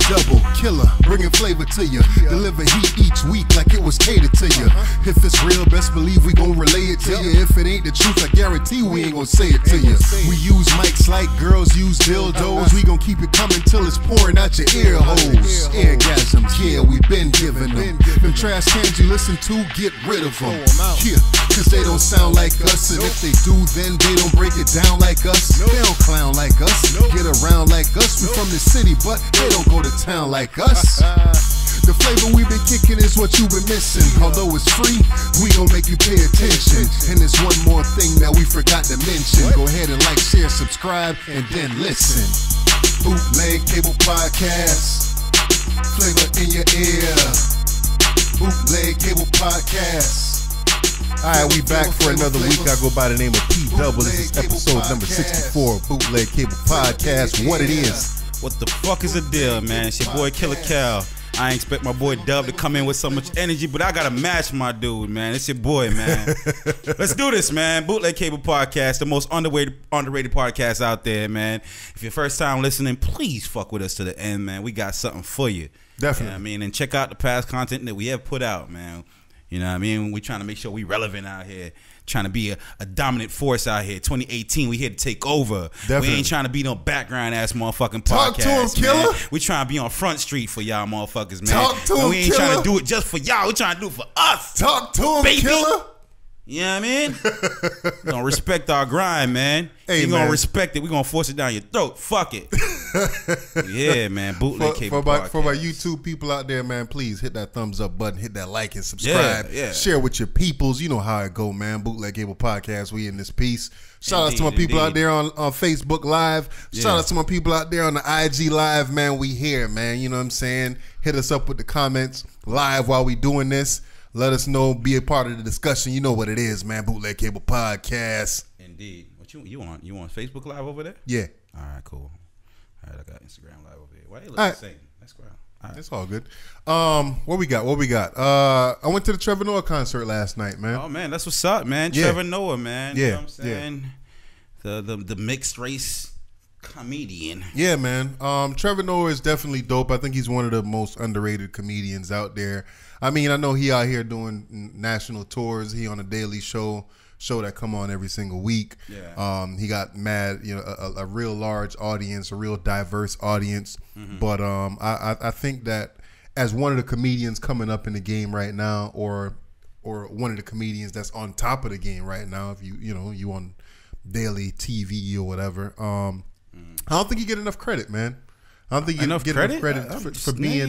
double killer, bringing flavor to you. Deliver heat each week like it was catered to you. If it's real, best believe we gon' relay it to you. If it ain't the truth, I guarantee we ain't gon' say it to you. We use mics like girls use dildos. We gon' keep it coming till it's pouring out your ear holes. Orgasms, yeah, we been giving them. Them trash cans you listen to, get rid of them. Yeah, cause they don't sound like us. And if they do, then they don't break it down like us. They don't clown like us, get around like us. We from the city, but they don't go to town like us. The flavor we've been kicking is what you've been missing. Although it's free, we gon' make you pay attention. And there's one more thing that we forgot to mention. Go ahead and like, share, subscribe, and then listen. Bootleg Cable Podcast, flavor in your ear. Bootleg Cable Podcast. Alright, we back for another week. I go by the name of P Double. This is episode number 64 of Bootleg Cable Podcast. What it is. What the fuck is the deal, man? It's your boy Killer Cal. I ain't expect my boy Dub to come in with so much energy, but I gotta match my dude, man. It's your boy, man. Let's do this, man. Bootleg Cable Podcast, the most underrated podcast out there, man. If you're first time listening, please fuck with us to the end, man. We got something for you. Definitely. You know what I mean? And check out the past content that we have put out, man. You know what I mean? We're trying to make sure we relevant out here. Trying to be a dominant force out here. 2018, we here to take over. Definitely. We ain't trying to be no background ass motherfucking podcast. Talk to him, Killer. We trying to be on Front Street for y'all motherfuckers, man. Talk to him, we ain't Killer. trying to do it just for y'all. We trying to do it for us. Talk to him, baby. Killer. You know what I mean? We gonna respect our grind, man. Hey, you man. gonna respect it. We gonna force it down your throat. Fuck it. Yeah, man. Bootleg Cable Podcast. For my YouTube people out there, man, please hit that thumbs up button, hit that like and subscribe. Yeah. Share with your peoples. You know how it go, man. Bootleg Cable Podcast. We in this piece. Shout out to my people out there on Facebook Live. Shout out to my people out there on the IG Live, man. We here, man. You know what I'm saying? Hit us up with the comments live while we doing this. Let us know, be a part of the discussion. You know what it is, man. Bootleg Cable Podcast. Indeed. What you want? You want Facebook Live over there? Yeah. All right, cool. All right, I got Instagram Live over here. Why they look the same? That's great. All right. It's all good. What we got? I went to the Trevor Noah concert last night, man. Oh man, that's what's up, man. Yeah. Trevor Noah, man. Yeah. You know what I'm saying? The mixed race comedian. Yeah, man. Trevor Noah is definitely dope. I think he's one of the most underrated comedians out there. I mean, I know he out here doing national tours. He on a daily show that come on every single week. Yeah. He got a real large audience, a real diverse audience. Mm-hmm. But I think that as one of the comedians coming up in the game right now, or one of the comedians that's on top of the game right now, if you on daily TV or whatever, I don't think you get enough credit, man. I don't think you get enough credit for being.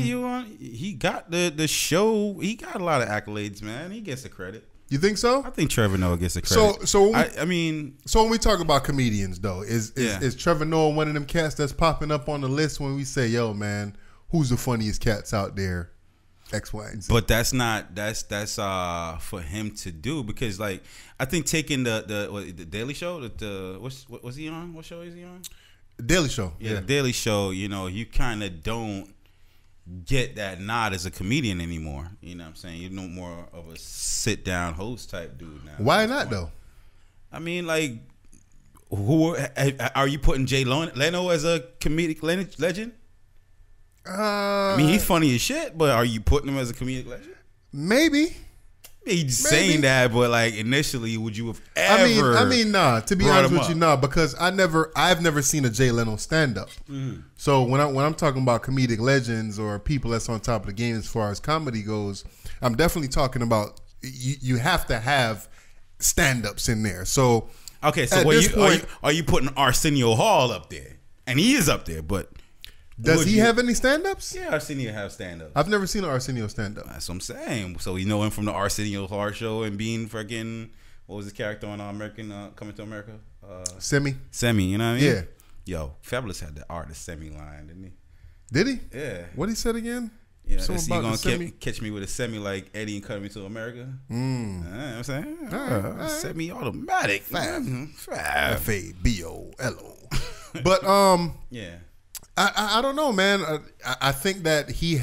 He got the show. He got a lot of accolades, man. He gets the credit. You think so? I think Trevor Noah gets the credit. So when we talk about comedians, though, is Trevor Noah one of them cats that's popping up on the list when we say, "Yo, man, who's the funniest cats out there?" X, Y, and Z. But that's for him to do, because like I think taking the Daily Show, what was he on? What show is he on? Daily Show. Yeah, the Daily Show. You know, you kind of don't get that nod as a comedian anymore. You know what I'm saying? You're no more of a sit down host type dude now. Why not though? I mean, like, who are you putting Jay Leno as a comedic legend? I mean, he's funny as shit, but are you putting him as a comedic legend? Maybe. He's saying that, but like initially, would you have ever? I mean, nah. To be honest with you, nah, because I've never seen a Jay Leno stand up. Mm-hmm. So when I'm talking about comedic legends or people that's on top of the game as far as comedy goes, I'm definitely talking about you have to have stand ups in there. So okay, so are you putting Arsenio Hall up there? And he is up there, but. Does he have any stand-ups? Yeah, Arsenio have stand-ups. I've never seen an Arsenio stand-up. That's what I'm saying. So you know him from the Arsenio Hall show and being freaking, what was his character on American Coming to America? Semi, you know what I mean? Yeah. Yo, Fabulous had the artist Semi line, didn't he? Did he? Yeah. What he said again? Yeah, so you gonna catch me with a Semi like Eddie and Coming to America? You know what I'm saying? All right. Semi-automatic. Fab. F-A-B-O-L-O. But, yeah. I don't know, man. I think that he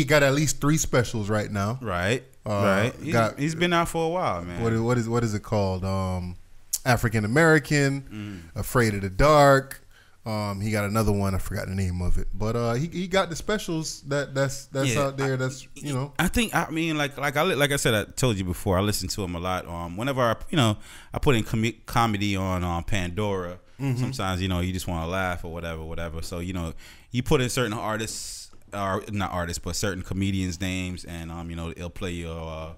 got at least 3 specials right now. Right. He's been out for a while, man. What is it called? African American, Afraid of the Dark. He got another one. I forgot the name of it, but he got the specials that's out there. That's I think like I said, I told you before. I listen to him a lot. Whenever I put in comedy on Pandora. Sometimes you just want to laugh or whatever. So you put in certain artists or not artists, but certain comedians' names, and it'll play you a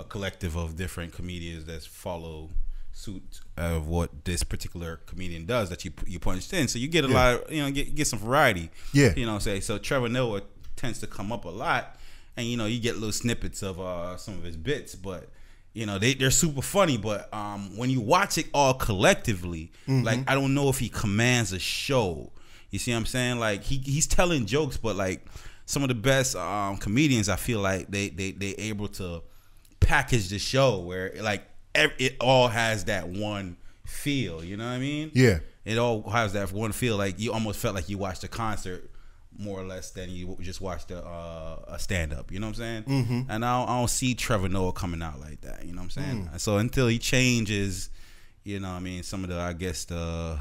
collective of different comedians that follow suit of what this particular comedian does that you punched in. So you get a lot of get some variety. Yeah. So Trevor Noah tends to come up a lot, and you get little snippets of some of his bits, but they're super funny. But when you watch it all collectively, like I don't know if he commands a show. You see what I'm saying? Like he's telling jokes, but like some of the best comedians, I feel like they able to package the show where like it all has that one feel. You know what I mean? Yeah. It all has that one feel. Like you almost felt like you watched a concert more or less than you just watched a stand up. You know what I'm saying? And I don't see Trevor Noah coming out like that. You know what I'm saying? So until he changes, some of the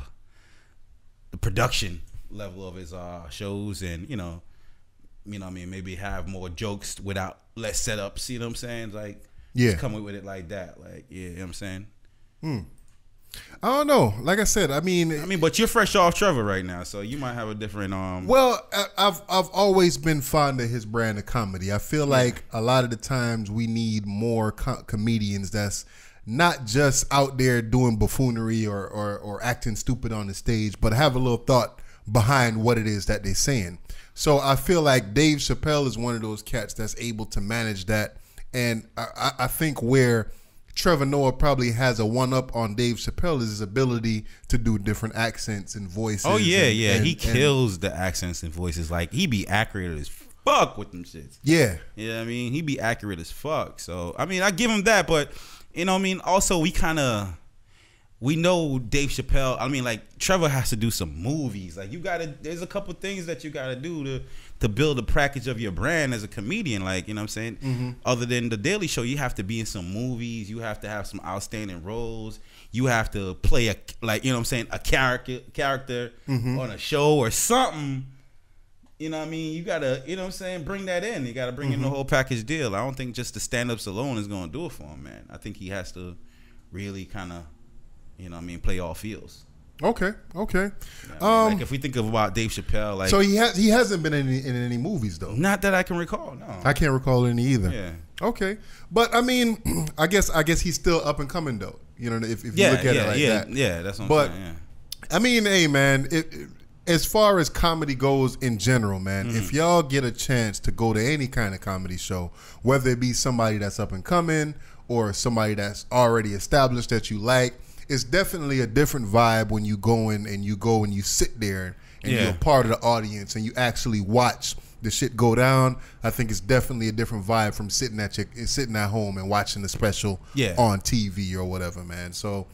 the production level of his shows, and maybe have more jokes without less setups. You know what I'm saying? Like just come with it like that. Like you know what I'm saying? I don't know. Like I said, I mean, but you're fresh off Trevor right now, so you might have a different. Well, I've always been fond of his brand of comedy. I feel like a lot of the times we need more comedians that's not just out there doing buffoonery or acting stupid on the stage, but have a little thought behind what it is that they're saying. So I feel like Dave Chappelle is one of those cats that's able to manage that, and I think where Trevor Noah probably has a one-up on Dave Chappelle is his ability to do different accents and voices. Oh yeah, he kills the accents and voices. Like he be accurate as fuck with them shits. Yeah, I mean he be accurate as fuck. So I mean I give him that, but also we know Dave Chappelle. I mean, like Trevor has to do some movies. Like there's a couple things that you gotta do to build a package of your brand as a comedian. Like, you know what I'm saying? Other than the Daily Show, you have to be in some movies. You have to have some outstanding roles. You have to play a character on a show or something. You know what I mean? You gotta, bring that in. You gotta bring in the whole package deal. I don't think just the stand-ups alone is gonna do it for him, man. I think he has to really kind of, play all fields. Okay. Like if we think about Dave Chappelle, like so he hasn't been in any movies though. Not that I can recall. No, I can't recall any either. Yeah. Okay, but I mean, I guess he's still up and coming though. If you look at it like that. Yeah, that's what I'm saying. Yeah. I mean, hey man, as far as comedy goes in general, man, if y'all get a chance to go to any kind of comedy show, whether it be somebody that's up and coming or somebody that's already established that you like, it's definitely a different vibe when you go and you sit there and you're a part of the audience and you actually watch the shit go down. I think it's definitely a different vibe from sitting at home and watching the special on TV or whatever, man. So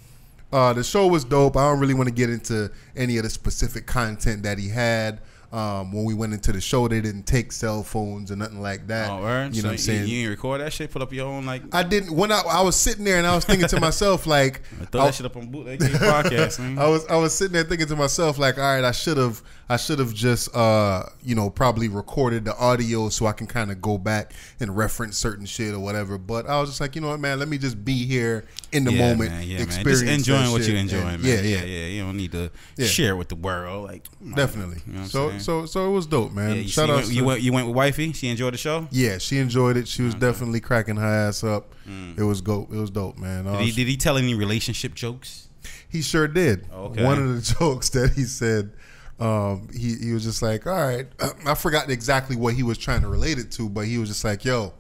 the show was dope. I don't really want to get into any of the specific content that he had. When we went into the show, they didn't take cell phones or nothing like that. Oh, right. You know what I'm saying? You didn't record that shit? Put up your own like? I didn't. When I was sitting there and I was thinking to myself like, I throw that shit up on Bootleg podcast. Man. I was sitting there thinking to myself like, all right, I should have just probably recorded the audio so I can kind of go back and reference certain shit or whatever. But I was just like, you know what, man, let me just be here in the moment, experience, just enjoying what you're enjoying, man. Yeah. You don't need to share with the world, like definitely. You know what so it was dope, man. Yeah, Shout out. You went with wifey. She enjoyed the show. Yeah, she enjoyed it. She was definitely cracking her ass up. It was dope. It was dope, man. Did he tell any relationship jokes? He sure did. Okay. One of the jokes that he said, he was just like, all right, I forgot exactly what he was trying to relate it to, but he was just like, yo,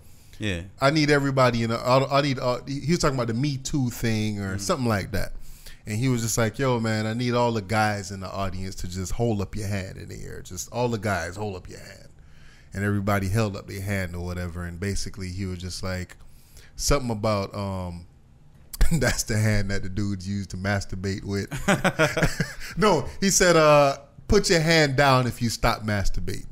I need everybody he was talking about the Me Too thing or something like that. And he was just like, yo, man, I need all the guys in the audience to just hold up your hand in the air. Just all the guys hold up your hand. And everybody held up their hand or whatever. And basically he was just like, something about, that's the hand that the dudes use to masturbate with. No, he said, put your hand down if you stop masturbating.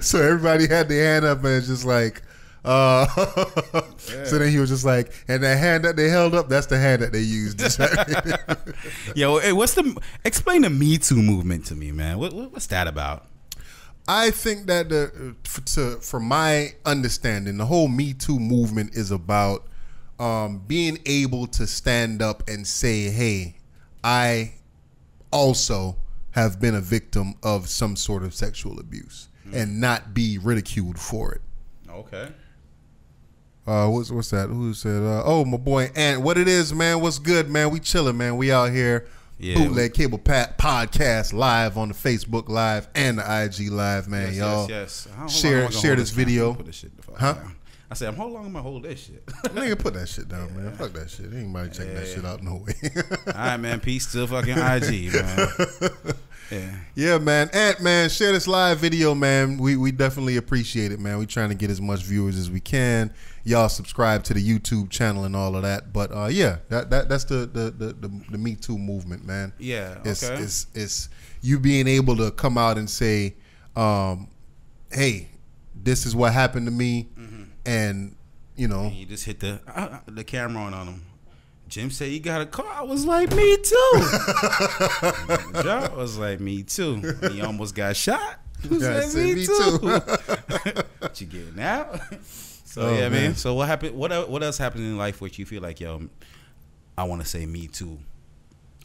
So everybody had their hand up and it's just like, So then he was just like, and the hand that they held up, that's the hand that they used. Yo, hey, explain the Me Too movement to me, man. What's that about? I think that from my understanding, the whole Me Too movement is about being able to stand up and say, hey, I also have been a victim of some sort of sexual abuse and not be ridiculed for it. Okay. What's that? Who said? Oh, my boy Ant. What it is, man? What's good, man? We chilling, man. We out here. Yeah, Bootleg Cable Podcast live on the Facebook Live and the IG Live, man. Y'all share this video. Put this shit huh? Down. I said, how long am I hold this shit? Nigga, put that shit down, man. Fuck that shit. Ain't nobody checking that shit out no way. All right, man. Peace to fucking IG, man. Yeah, man. Ant, man, share this live video, man. We definitely appreciate it, man. We trying to get as much viewers as we can. Y'all subscribe to the YouTube channel and all of that. But yeah, that's the Me Too movement, man. Yeah, okay. It's you being able to come out and say, hey, this is what happened to me, and you know, and you just hit the camera on him. Jim said you got a car. I was like, me too. I was like, me too. He almost got shot. Who said me too? What you getting out? So yeah, man. So what happened? What else happened in life which you feel like, yo, I want to say me too?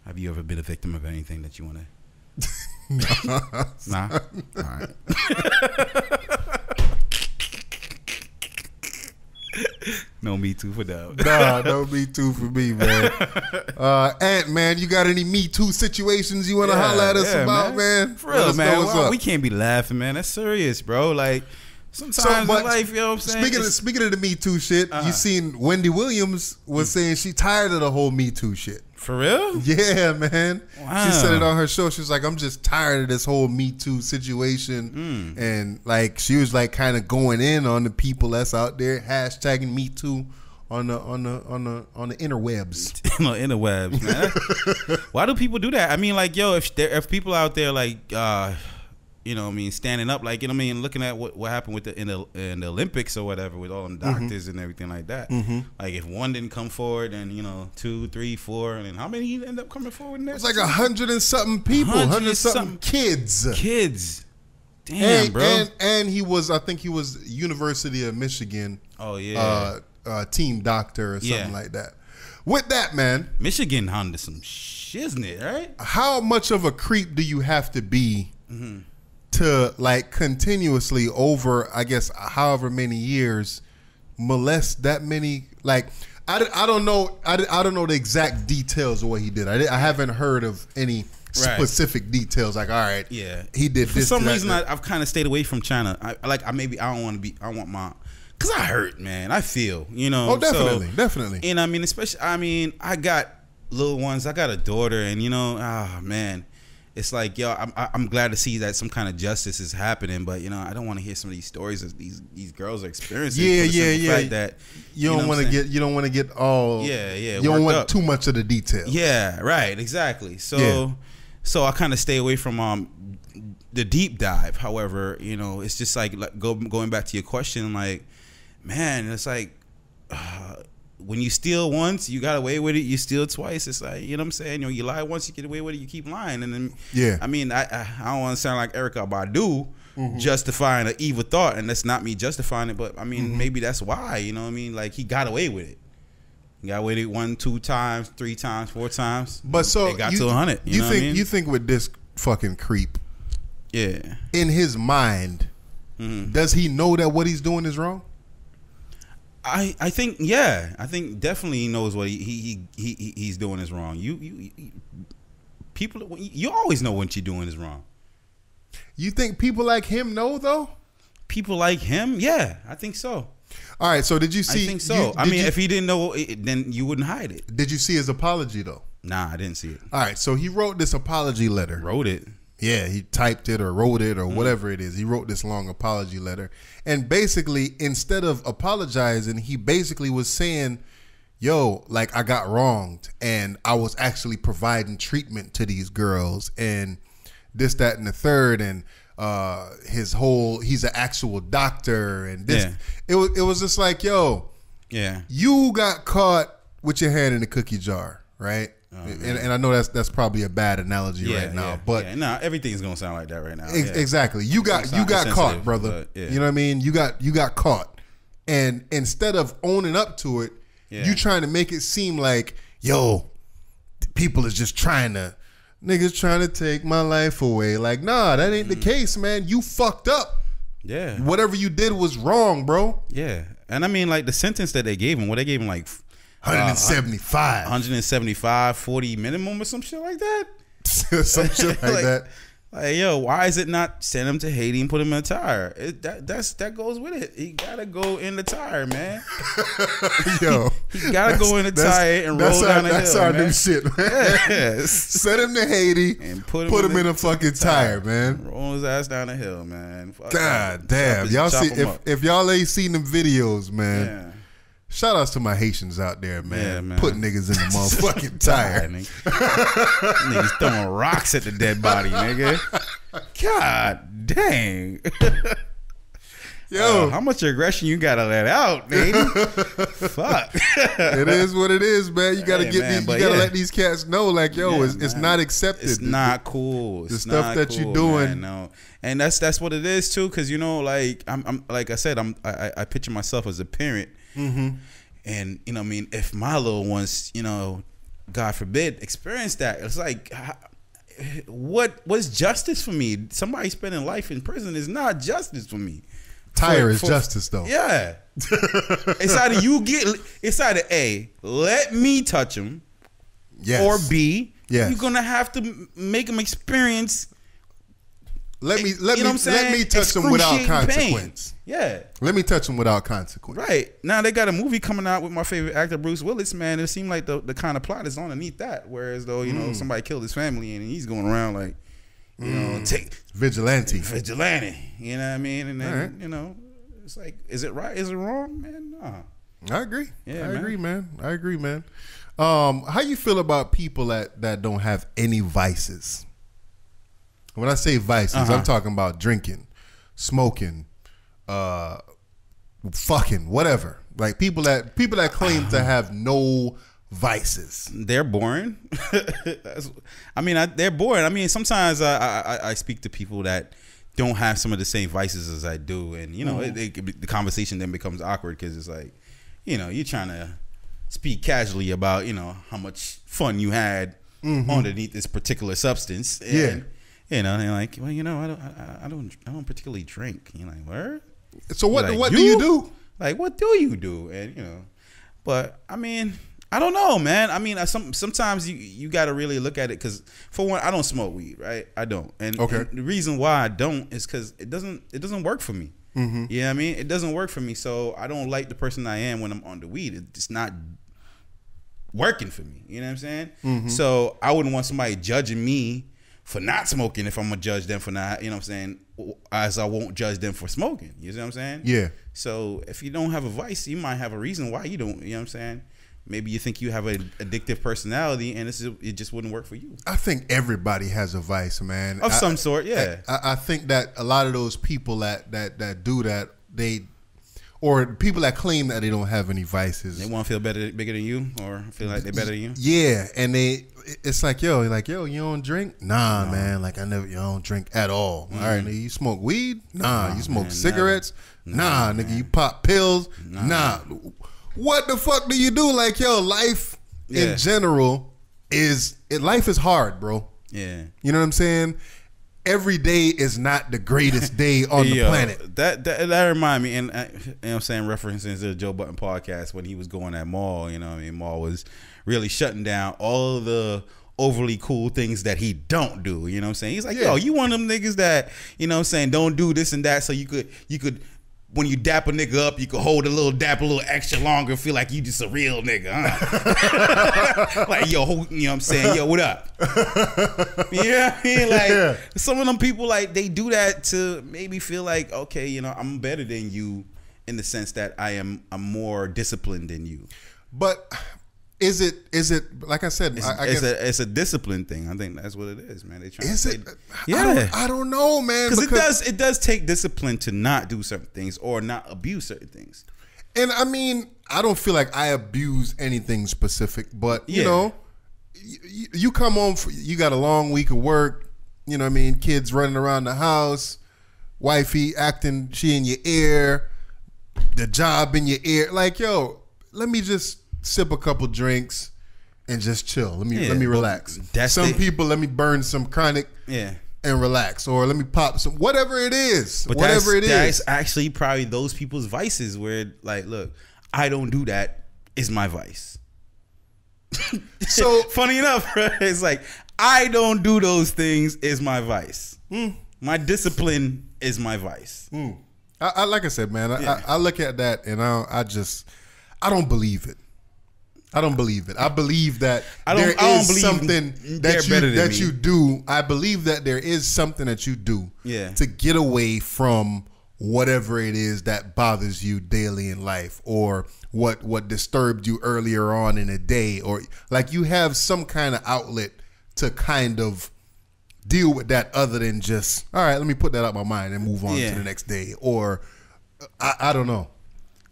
Have you ever been a victim of anything that you want to? Nah. All right. No Me Too for that. Nah, no Me Too for me, man. Ant, man, you got any Me Too situations you want to holler at us about, man? For real, man. We can't be laughing, man. That's serious, bro. Like, sometimes in life, you know what I'm saying? Speaking of the Me Too shit, you seen Wendy Williams was saying she tired of the whole Me Too shit. For real? Yeah, man. Wow. She said it on her show. She was like, I'm just tired of this whole Me Too situation. And like she was like kind of going in on the people that's out there hashtagging Me Too on the interwebs. No, interwebs, man. Why do people do that? I mean, like, yo, if people out there like you know what I mean, standing up, like, you know what I mean, looking at what happened with in the Olympics or whatever with all them doctors and everything like that. Like, if one didn't come forward, and, you know, 2, 3, 4, and then how many end up coming forward in there? It's like 100 and something people, 100 and something kids. Damn, bro. And he was, I think he was University of Michigan. Oh, yeah. Team doctor or something like that. With that, man. Michigan under some shiznit, right? How much of a creep do you have to be to like continuously over, I guess, however many years, molest that many? Like, I don't know. I don't know the exact details of what he did. I haven't heard of any specific details. Like, all right, yeah, he did for this. For some reason, I've kind of stayed away from China. I don't want to be. I want my. Cause I hurt, man. I feel, you know. Oh, definitely, definitely. And I mean, especially, I mean, I got little ones. I got a daughter, and you know, man, it's like, yo, I'm glad to see that some kind of justice is happening, but you know, I don't want to hear some of these stories that these girls are experiencing. Yeah. Fact that you don't want to get all. Yeah. You don't want too much of the details. Yeah, right, exactly. So, so I kind of stay away from the deep dive. However, you know, it's just like going back to your question, like. Man, it's like when you steal once, you got away with it. You steal twice. It's like, you know what I'm saying? You know, you lie once, you get away with it. You keep lying, and then I mean, I don't want to sound like Erykah Badu justifying an evil thought, and that's not me justifying it. But I mean, maybe that's why. You know what I mean? Like, he got away with it. He got away with it 1, 2 times, 3 times, 4 times. But so it got to 100. You think? What I mean? You think with this fucking creep? Yeah. In his mind, does he know that what he's doing is wrong? I think I think definitely he knows what he's doing is wrong. People, you always know what you're doing is wrong. You think people like him know though? People like him, yeah, I think so. All right, so did you see? I think so. I mean, if he didn't know, then you wouldn't hide it. Did you see his apology though? Nah, I didn't see it. All right, so he wrote this apology letter. Wrote it. Yeah, he typed it or wrote it or whatever it is. He wrote this long apology letter. And basically, instead of apologizing, he basically was saying, yo, like, I got wronged and I was actually providing treatment to these girls and this, that, and the third. And he's an actual doctor and this. It was just like, yo, you got caught with your hand in the cookie jar, right? Oh, and I know that's probably a bad analogy right now, but no, everything's gonna sound like that right now. Exactly. You got caught, brother. You know what I mean? You got caught, and instead of owning up to it, you trying to make it seem like, yo, people is just niggas trying to take my life away. Like, nah, that ain't the case, man. You fucked up. Yeah. Whatever you did was wrong, bro. Yeah. And I mean, like, the sentence that they gave him, they gave him like 175. 175, 40 minimum or some shit like that. Some shit like that. Like, yo, why is it not send him to Haiti and put him in a tire? That goes with it. He gotta go in the tire, man. Yo, he gotta go in the tire and roll down the hill. That's our new shit, man. Yes. Send him to Haiti and put him in a fucking tire, man. Roll his ass down the hill, man. God damn, y'all see if y'all ain't seen them videos, man. Yeah. Shout outs to my Haitians out there, man. Yeah, man. Put niggas in the motherfucking tire. Niggas throwing rocks at the dead body, nigga. God dang. Yo, how much aggression you gotta let out, nigga? Fuck. It is what it is, man. You gotta let these cats know, like, yo, it's not accepted. It's not cool. The stuff that you're doing. Man, no. And that's what it is too, because you know, like I'm like I said, I picture myself as a parent. Mm-hmm. And you know, I mean, if my little ones, you know, God forbid, experience that, it's like, what's justice for me? Somebody spending life in prison is not justice for me. Tire is justice, though. Yeah, it's either A, let me touch him, or B, you're gonna have to make him experience. Let me touch them without consequence. Pain. Yeah. Let me touch them without consequence. Right. Now they got a movie coming out with my favorite actor, Bruce Willis, man. It seemed like the kind of plot is underneath that. Whereas though, you know, somebody killed his family and he's going around like, you know, vigilante. You know what I mean? And then, you know, it's like, is it right? Is it wrong, man? Nah. I agree. Yeah, I agree, man. How you feel about people that don't have any vices? When I say vices, I'm talking about drinking, smoking, fucking, whatever. Like people that claim to have no vices. They're boring. They're boring. I mean, sometimes I speak to people that don't have some of the same vices as I do, and you know, the conversation then becomes awkward because it's like, you know, you're trying to speak casually about, you know, how much fun you had underneath this particular substance. And, you know, they're like, well, you know, I don't particularly drink. You're like, where? So what do you do? Like, what do you do? And you know, but I mean, I don't know, man. I mean, sometimes you got to really look at it because, for one, I don't smoke weed, right? I don't, and the reason why I don't is because it doesn't work for me. You know what I mean? It doesn't work for me, so I don't like the person I am when I'm on the weed. It's not working for me. You know what I'm saying? So I wouldn't want somebody judging me for not smoking if I'm gonna judge them for not, you know what I'm saying, as I won't judge them for smoking. You see what I'm saying? Yeah. So if you don't have a vice, you might have a reason why you don't, you know what I'm saying? Maybe you think you have an addictive personality and it just wouldn't work for you. I think everybody has a vice, man. Of some sort, yeah. I think that a lot of those people that do that, or people that claim that they don't have any vices, they want to feel bigger than you, or feel like they're better than you. Yeah, and it's like, yo, you don't drink? Nah, man. Like, you don't drink at all. All right, nigga, you smoke weed? Nah. You smoke cigarettes? Nah, nigga, you pop pills? Nah. What the fuck do you do? Like, yo, life in general life is hard, bro. Yeah. You know what I'm saying? Every day is not the greatest day on the planet. That remind me, and you know what I'm saying, referencing to the Joe Button podcast when he was going at Maul, you know what I mean? Maul was really shutting down all the overly cool things that he don't do, you know what I'm saying? He's like, yo, you one of them niggas that, you know what I'm saying, don't do this and that so you could when you dap a nigga up, you could hold a little extra longer and feel like you just a real nigga, huh? Like, yo, you know what I'm saying? Yo, what up? You know what I mean? Like, some of them people, like, they do that to maybe feel like, okay, you know, I'm better than you in the sense that I'm more disciplined than you. But Is it like I said? I guess it's a discipline thing. I think that's what it is, man. They trying is to it? Yeah, I don't know, man. Because it does take discipline to not do certain things or not abuse certain things. And I mean, I don't feel like I abuse anything specific, but you know, you come home, you got a long week of work. You know what I mean? Kids running around the house, wifey acting she in your ear, the job in your ear. Like, yo, let me just sip a couple drinks and just chill. Let me relax. Some people let me burn some chronic and relax, or let me pop some whatever it is. But that's actually probably those people's vices where like, look, I don't do that is my vice. So funny enough, right? It's like I don't do those things is my vice. My discipline is my vice. I like I said, man, I look at that and I don't believe it. I don't believe it. I believe that there is something that you do. I believe that there is something that you do to get away from whatever it is that bothers you daily in life, or what disturbed you earlier on in a day, or like you have some kind of outlet to kind of deal with that other than just, all right, let me put that out my mind and move on to the next day. Or I don't know.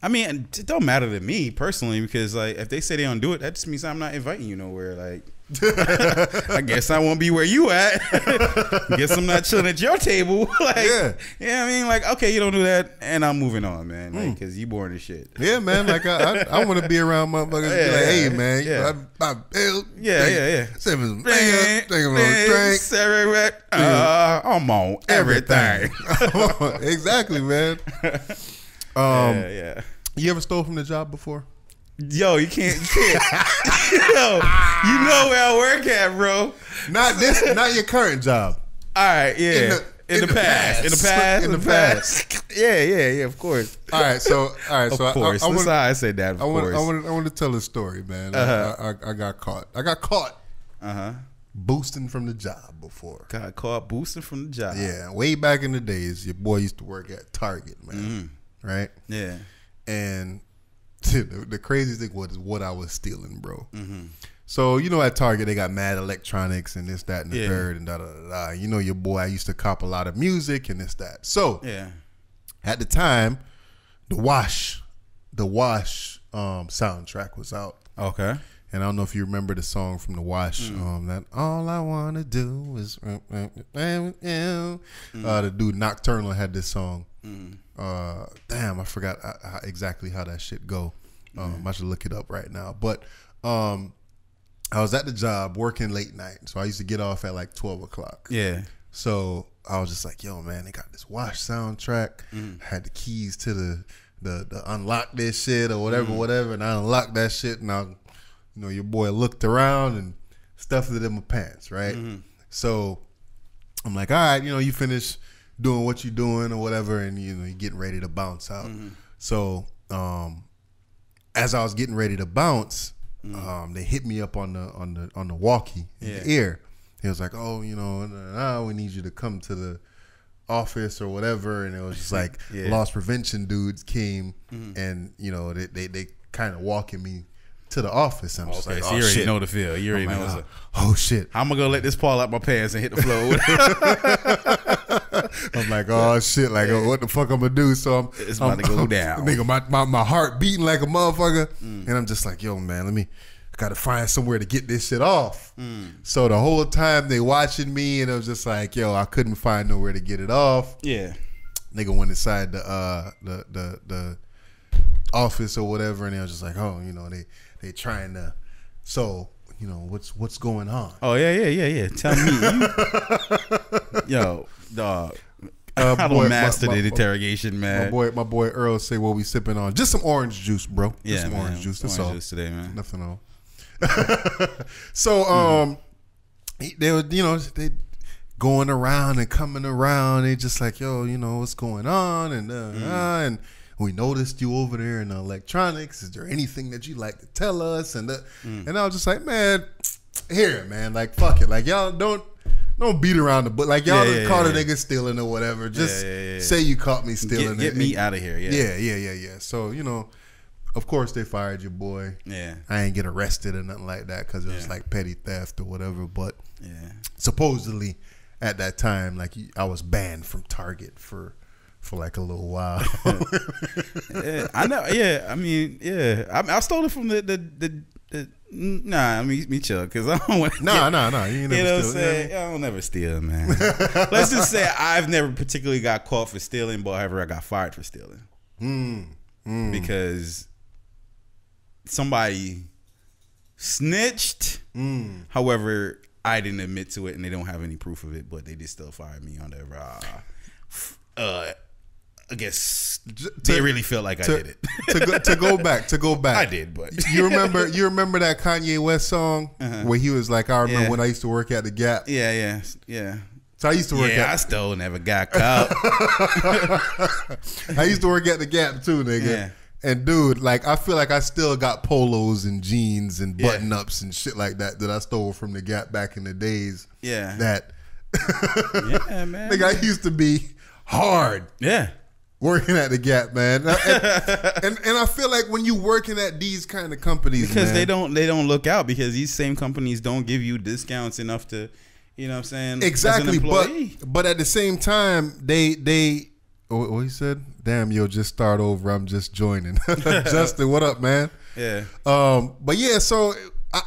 I mean, it don't matter to me personally, because like if they say they don't do it, that just means I'm not inviting you nowhere. Like, I guess I won't be where you at. Guess I'm not chilling at your table. Like, yeah, I mean, like, okay, you don't do that, and I'm moving on, man. Like, because you boring as shit. Yeah, man. Like, I want to be around motherfuckers. Be like, hey, man, save me some take a little drink. I'm on everything. Exactly, man. You ever stole from the job before? Yo, you can't. Yo, you know where I work at, bro. Not your current job. All right, yeah. In the past. Yeah, of course. All right, so of course. That's how I said that. I want to tell a story, man. I got caught. I got caught. Boosting from the job before. Got caught boosting from the job. Yeah, way back in the days, your boy used to work at Target, man. Right? Yeah. And the craziest thing was what I was stealing, bro. So, you know, at Target, they got mad electronics and this, that, and the third, and da-da-da-da. You know, your boy, I used to cop a lot of music and this, that. So, at the time, the Wash soundtrack was out. Okay. And I don't know if you remember the song from the Wash, that all I want to do is, the dude Nocturnal had this song. Damn, I forgot exactly how that shit go. I should look it up right now. But I was at the job working late night, so I used to get off at like 12 o'clock. Yeah. So I was just like, yo, man, they got this Wash soundtrack. I had the keys to the unlock this shit or whatever, and I unlocked that shit, and you know, your boy looked around and stuffed it in my pants, right? So I'm like, all right, you know, you finish doing what you're doing or whatever, and you know, you're getting ready to bounce out. So as I was getting ready to bounce, they hit me up on the walkie in the ear. He was like, oh, you know, we need you to come to the office or whatever, and it was just like loss prevention dudes came, and you know, they kind of walking me to the office. I'm just like, so you already know the feel. You already know. Oh shit! I'm gonna go let this fall out my pants and hit the floor. I'm like, oh shit! Like, what the fuck I'm gonna do? So it's about to go down. Nigga, my heart beating like a motherfucker, and I'm just like, yo, man, I gotta find somewhere to get this shit off. So the whole time they watching me, and I was just like, yo, I couldn't find nowhere to get it off. Yeah, nigga went inside the office or whatever, and they was just like, oh, you know, they trying to, so you know, what's going on? Oh yeah. Tell me, yo, dog. I don't master the interrogation, man. My boy Earl say, what we sipping on? Just some orange juice, bro. Just some orange juice. That's all. Juice today, man. Nothing on. So they were, you know, they going around and coming around. They just like, yo, you know, what's going on? And we noticed you over there in the electronics. Is there anything that you'd like to tell us? And and I was just like, man, here, man, like, fuck it. Like, y'all don't beat around the bush. Like, y'all caught a nigga stealing or whatever. Just say you caught me stealing. Get me out of here. Yeah. So, you know, Of course, they fired your boy. Yeah. I ain't get arrested or nothing like that because it was like petty theft or whatever. But yeah, supposedly at that time, like I was banned from Target for like a little while. Yeah, I know. Yeah, I mean, yeah, I stole it from the Nah, I mean, me chill, because I don't want to. Nah. You know what I'm saying? I don't never steal, man. Let's just say I've never particularly got caught for stealing, but however, I got fired for stealing. Because somebody snitched. However, I didn't admit to it, and they don't have any proof of it, but they did still fire me on their I guess they really felt like I did it. to go back. I did, but you remember that Kanye West song where he was like, I remember when I used to work at the Gap. Yeah. So I used to work at. I still never got caught. I used to work at the Gap too, nigga. Yeah. And dude, like I feel like I still got polos and jeans and button ups and shit like that I stole from the Gap back in the days. Yeah. That. Yeah, man. Nigga, I used to be hard. Yeah. Working at the Gap, man, and I feel like when you working at these kind of companies, because man, they don't look out, because these same companies don't give you discounts enough to, you know what I'm saying? Exactly, but at the same time, they what he said? Damn, you'll just start over. I'm just joining. Justin, what up, man? Yeah. But yeah, so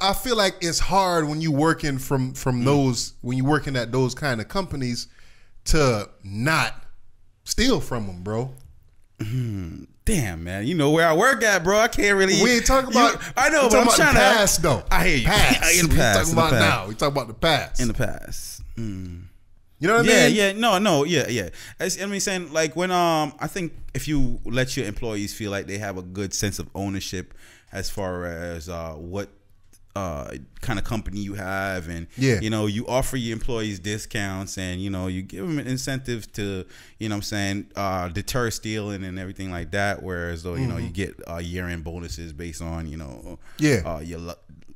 I feel like it's hard when you working from those, when you working at those kind of companies, to not steal from them, bro. Damn, man. You know where I work at, bro. I can't really. We ain't talking about. I know, but I'm trying to. Past, though. I hear you. Past. In the past. We talking about now. We talking about the past. In the past. You know what I mean? Yeah. No. Yeah. I mean, saying like when I think if you let your employees feel like they have a good sense of ownership as far as what kind of company you have, and you know, you offer your employees discounts, and you know, you give them an incentive to, you know what I'm saying, deter stealing and everything like that, whereas though, you know, you get year-end bonuses based on, you know,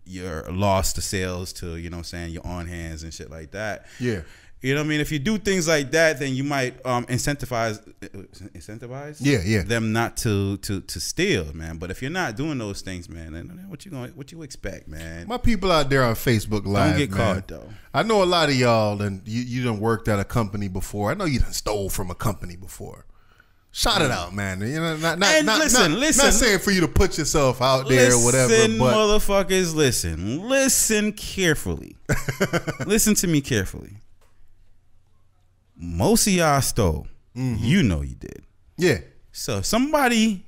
your loss to sales to, you know what I'm saying, your on hands and shit like that. You know what I mean? If you do things like that, then you might incentivize them not to steal, man. But if you're not doing those things, man, then what you expect, man? My people out there on Facebook Live, don't get caught though. I know a lot of y'all, and you done worked at a company before. I know you done stole from a company before. Shout it out, man. You know, listen. Not saying for you to put yourself out there or whatever. Listen, but motherfuckers, listen carefully. Listen to me carefully. Most of y'all stole. You know you did. Yeah. So if somebody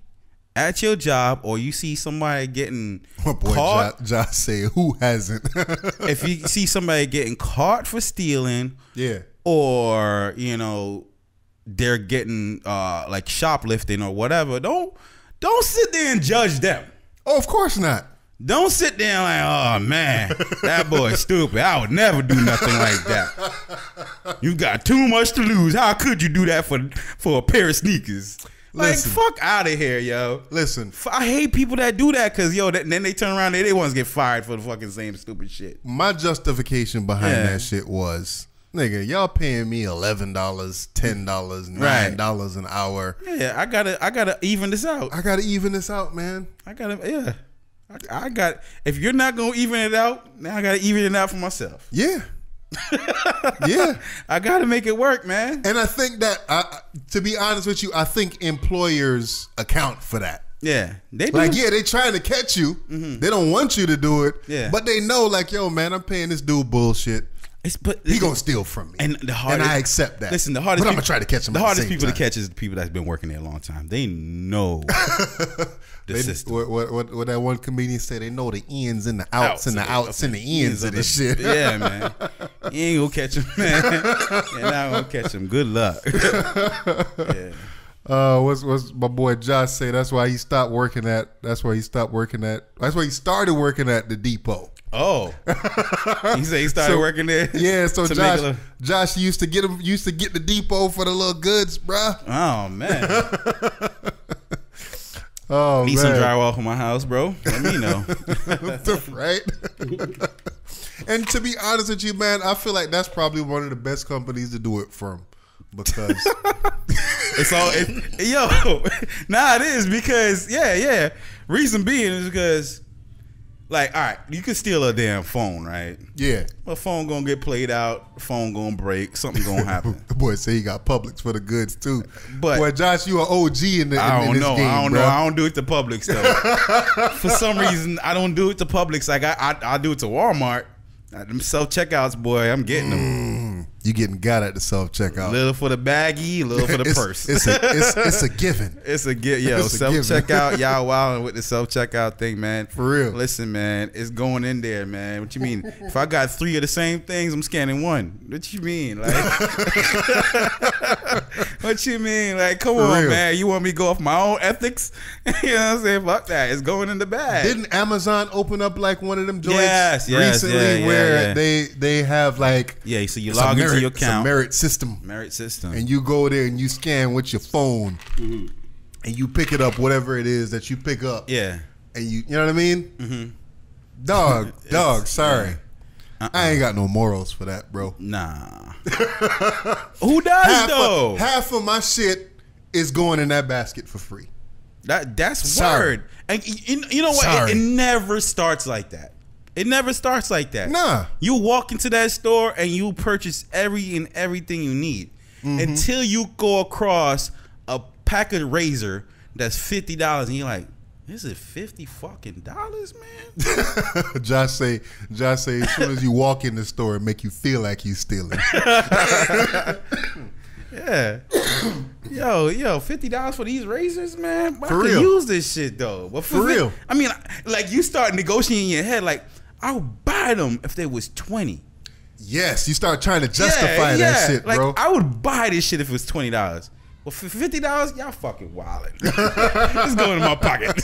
at your job, or you see somebody getting caught, Josh say, who hasn't? If you see somebody getting caught for stealing, or you know, they're getting like shoplifting or whatever, don't sit there and judge them. Oh, of course not. Don't sit there like, oh man, that boy's stupid. I would never do nothing like that. You got too much to lose. How could you do that for a pair of sneakers? Listen, like, fuck out of here, yo. Listen, I hate people that do that, because yo, then they turn around and they want to get fired for the fucking same stupid shit. My justification behind that shit was, nigga, y'all paying me $11, $10, $9 an hour. Yeah, I gotta even this out. I gotta even this out, man. I got. If you're not gonna even it out, now I gotta even it out for myself. Yeah. I gotta make it work, man. And I think that, to be honest with you, I think employers account for that. Yeah, they do. Like, they trying to catch you. They don't want you to do it. Yeah, but they know, like, yo, man, I'm paying this dude bullshit. He gonna steal from me, and I accept that. Listen, the hardest. But I'm gonna try to catch him. The hardest people to catch is the people that's been working there a long time. They know the system. What that one comedian said? They know the ins and the outs and the outs and the ins of this shit. Yeah, man. You ain't gonna catch him, man. You're not gonna catch him. Good luck. Yeah. What's my boy Josh say? That's why he stopped working at. That's why he started working at the depot. Oh, he said he started working there. Yeah, so Josh used to get the depot for the little goods, bruh. Oh man. Need some drywall for my house, bro. Let me know. Right. And to be honest with you, man, I feel like that's probably one of the best companies to do it from. because It's all yo. Nah, it is because yeah. Reason being is because, like, all right, you could steal a damn phone, right? yeah. Well, phone gonna get played out, phone gonna break, something gonna happen. The boy say he got Publix for the goods too. But boy, Josh, you an OG in this game. I don't know. Bro. I don't do it to Publix though. For some reason, I don't do it to Publix. Like I do it to Walmart. Them self checkouts, boy, I'm getting them. You getting got at the self checkout. Little for the baggie, little for the purse. It's a given. It's a gift, yo. It's a Self given. checkout, y'all wilding with the self checkout thing, man. For real. Listen, man, it's going in there, man. What you mean? If I got 3 of the same things, I'm scanning 1. What you mean, like? What you mean, like? Come on, real. man. You want me to go off my own ethics? You know what I'm saying? Fuck that. It's going in the bag. Didn't Amazon open up like one of them joints Yes, recently yeah, where yeah. they have like Yeah, so you it's a log into merit- your it's a account. merit system, Merit system. and you go there and you scan with your phone, and you pick it up, whatever it is that you pick up, Yeah. and you know what I mean? Mm-hmm. Dog, sorry. yeah. I ain't got no morals for that, bro. Nah. Who does though? Half of my shit is going in that basket for free. That's Sorry. word. And you know what? Sorry. It never starts like that. It never starts like that. Nah. You walk into that store and you purchase everything you need until you go across a pack of razor that's $50 and you're like, is it $50 fucking dollars, man? Josh say, as soon as you walk in the store, it make you feel like you stealing. Yeah. Yo, $50 for these razors, man. I For could real. use this shit though. But For real. I mean, like you start negotiating in your head, like, I would buy them if they was 20. Yes, you start trying to justify that shit, like, bro. I would buy this shit if it was $20. Well, for $50, y'all fucking wildin'. It's going in my pocket.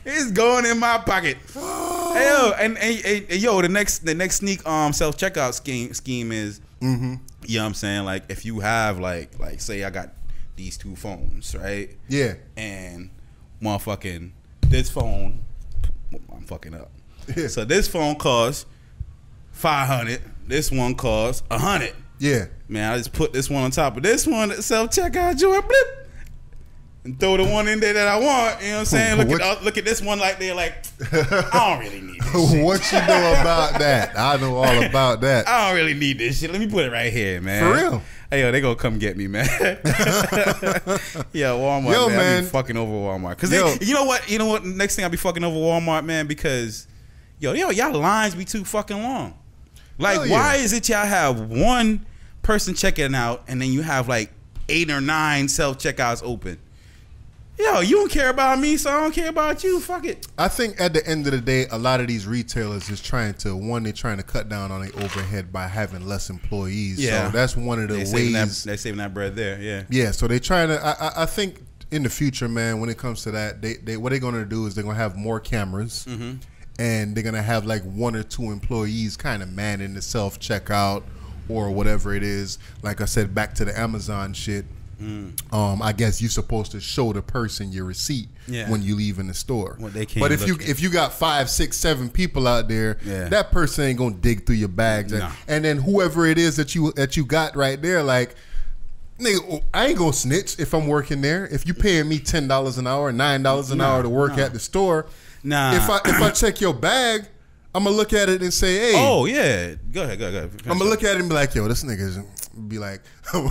It's going in my pocket. Hey, yo, and yo, the next sneak self checkout scheme is, you know what I'm saying? Like, if you have like say I got these 2 phones, right? Yeah. And motherfucking this phone, I'm fucking up. Yeah. So this phone costs $500. This one costs $100. Yeah. Man, I just put this one on top of this one, self checkout joint, blip, and throw the one in there that I want. You know what I'm saying? Look at this one like they're like, I don't really need this shit. What you know about that? I know all about that. I don't really need this shit. Let me put it right here, man. For real. Hey, yo, they gonna come get me, man. Yeah, Walmart, Yo, man. I man. be fucking over Walmart. Cause Yo. you know what? Next thing I be fucking over Walmart, man, because y'all lines be too fucking long. Like, Hell yeah. why is it y'all have one person checking out and then you have like 8 or 9 self checkouts open? Yo, you don't care about me, so I don't care about you. Fuck it. I think at the end of the day, a lot of these retailers is trying to cut down on the overhead by having less employees. Yeah. So that's one of the ways. They're saving that bread there. Yeah. Yeah, so they trying to. I think in the future, man, when it comes to that, they what they're gonna do is they're gonna have more cameras, and they're gonna have like 1 or 2 employees kind of manning the self checkout or whatever it is. Like I said, back to the Amazon shit. I guess you're supposed to show the person your receipt when you leave in the store. Well, they can't but look if you got 5, 6, 7 people out there, that person ain't gonna dig through your bags. No. And then whoever it is that you got right there, like, nigga, I ain't gonna snitch if I'm working there. If you paying me $10 an hour, $9 an hour to work at the store, if I check your bag, I'm gonna look at it and say, hey. Oh yeah, go ahead. I'm gonna look at it and be like, yo, this nigga's be like, I'm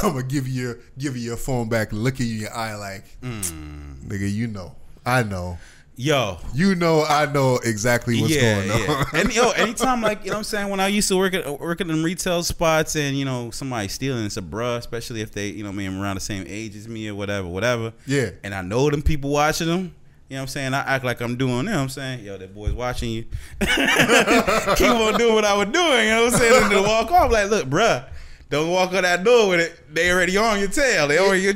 gonna give you your phone back, look at you in your eye like, nigga, you know, I know. Yo, you know, I know exactly what's going on. And anytime, like, you know what I'm saying, when I used to work at them retail spots and, somebody stealing, it's a bruh, especially if they, maybe around the same age as me or whatever. Yeah. And I know them people watching them. You know what I'm saying? I act like I'm doing, you know what I'm saying? Yo, that boy's watching you. Keep on doing what I was doing, you know what I'm saying? And then walk off like, look, bruh, don't walk on that door with it. They already on your tail. They on your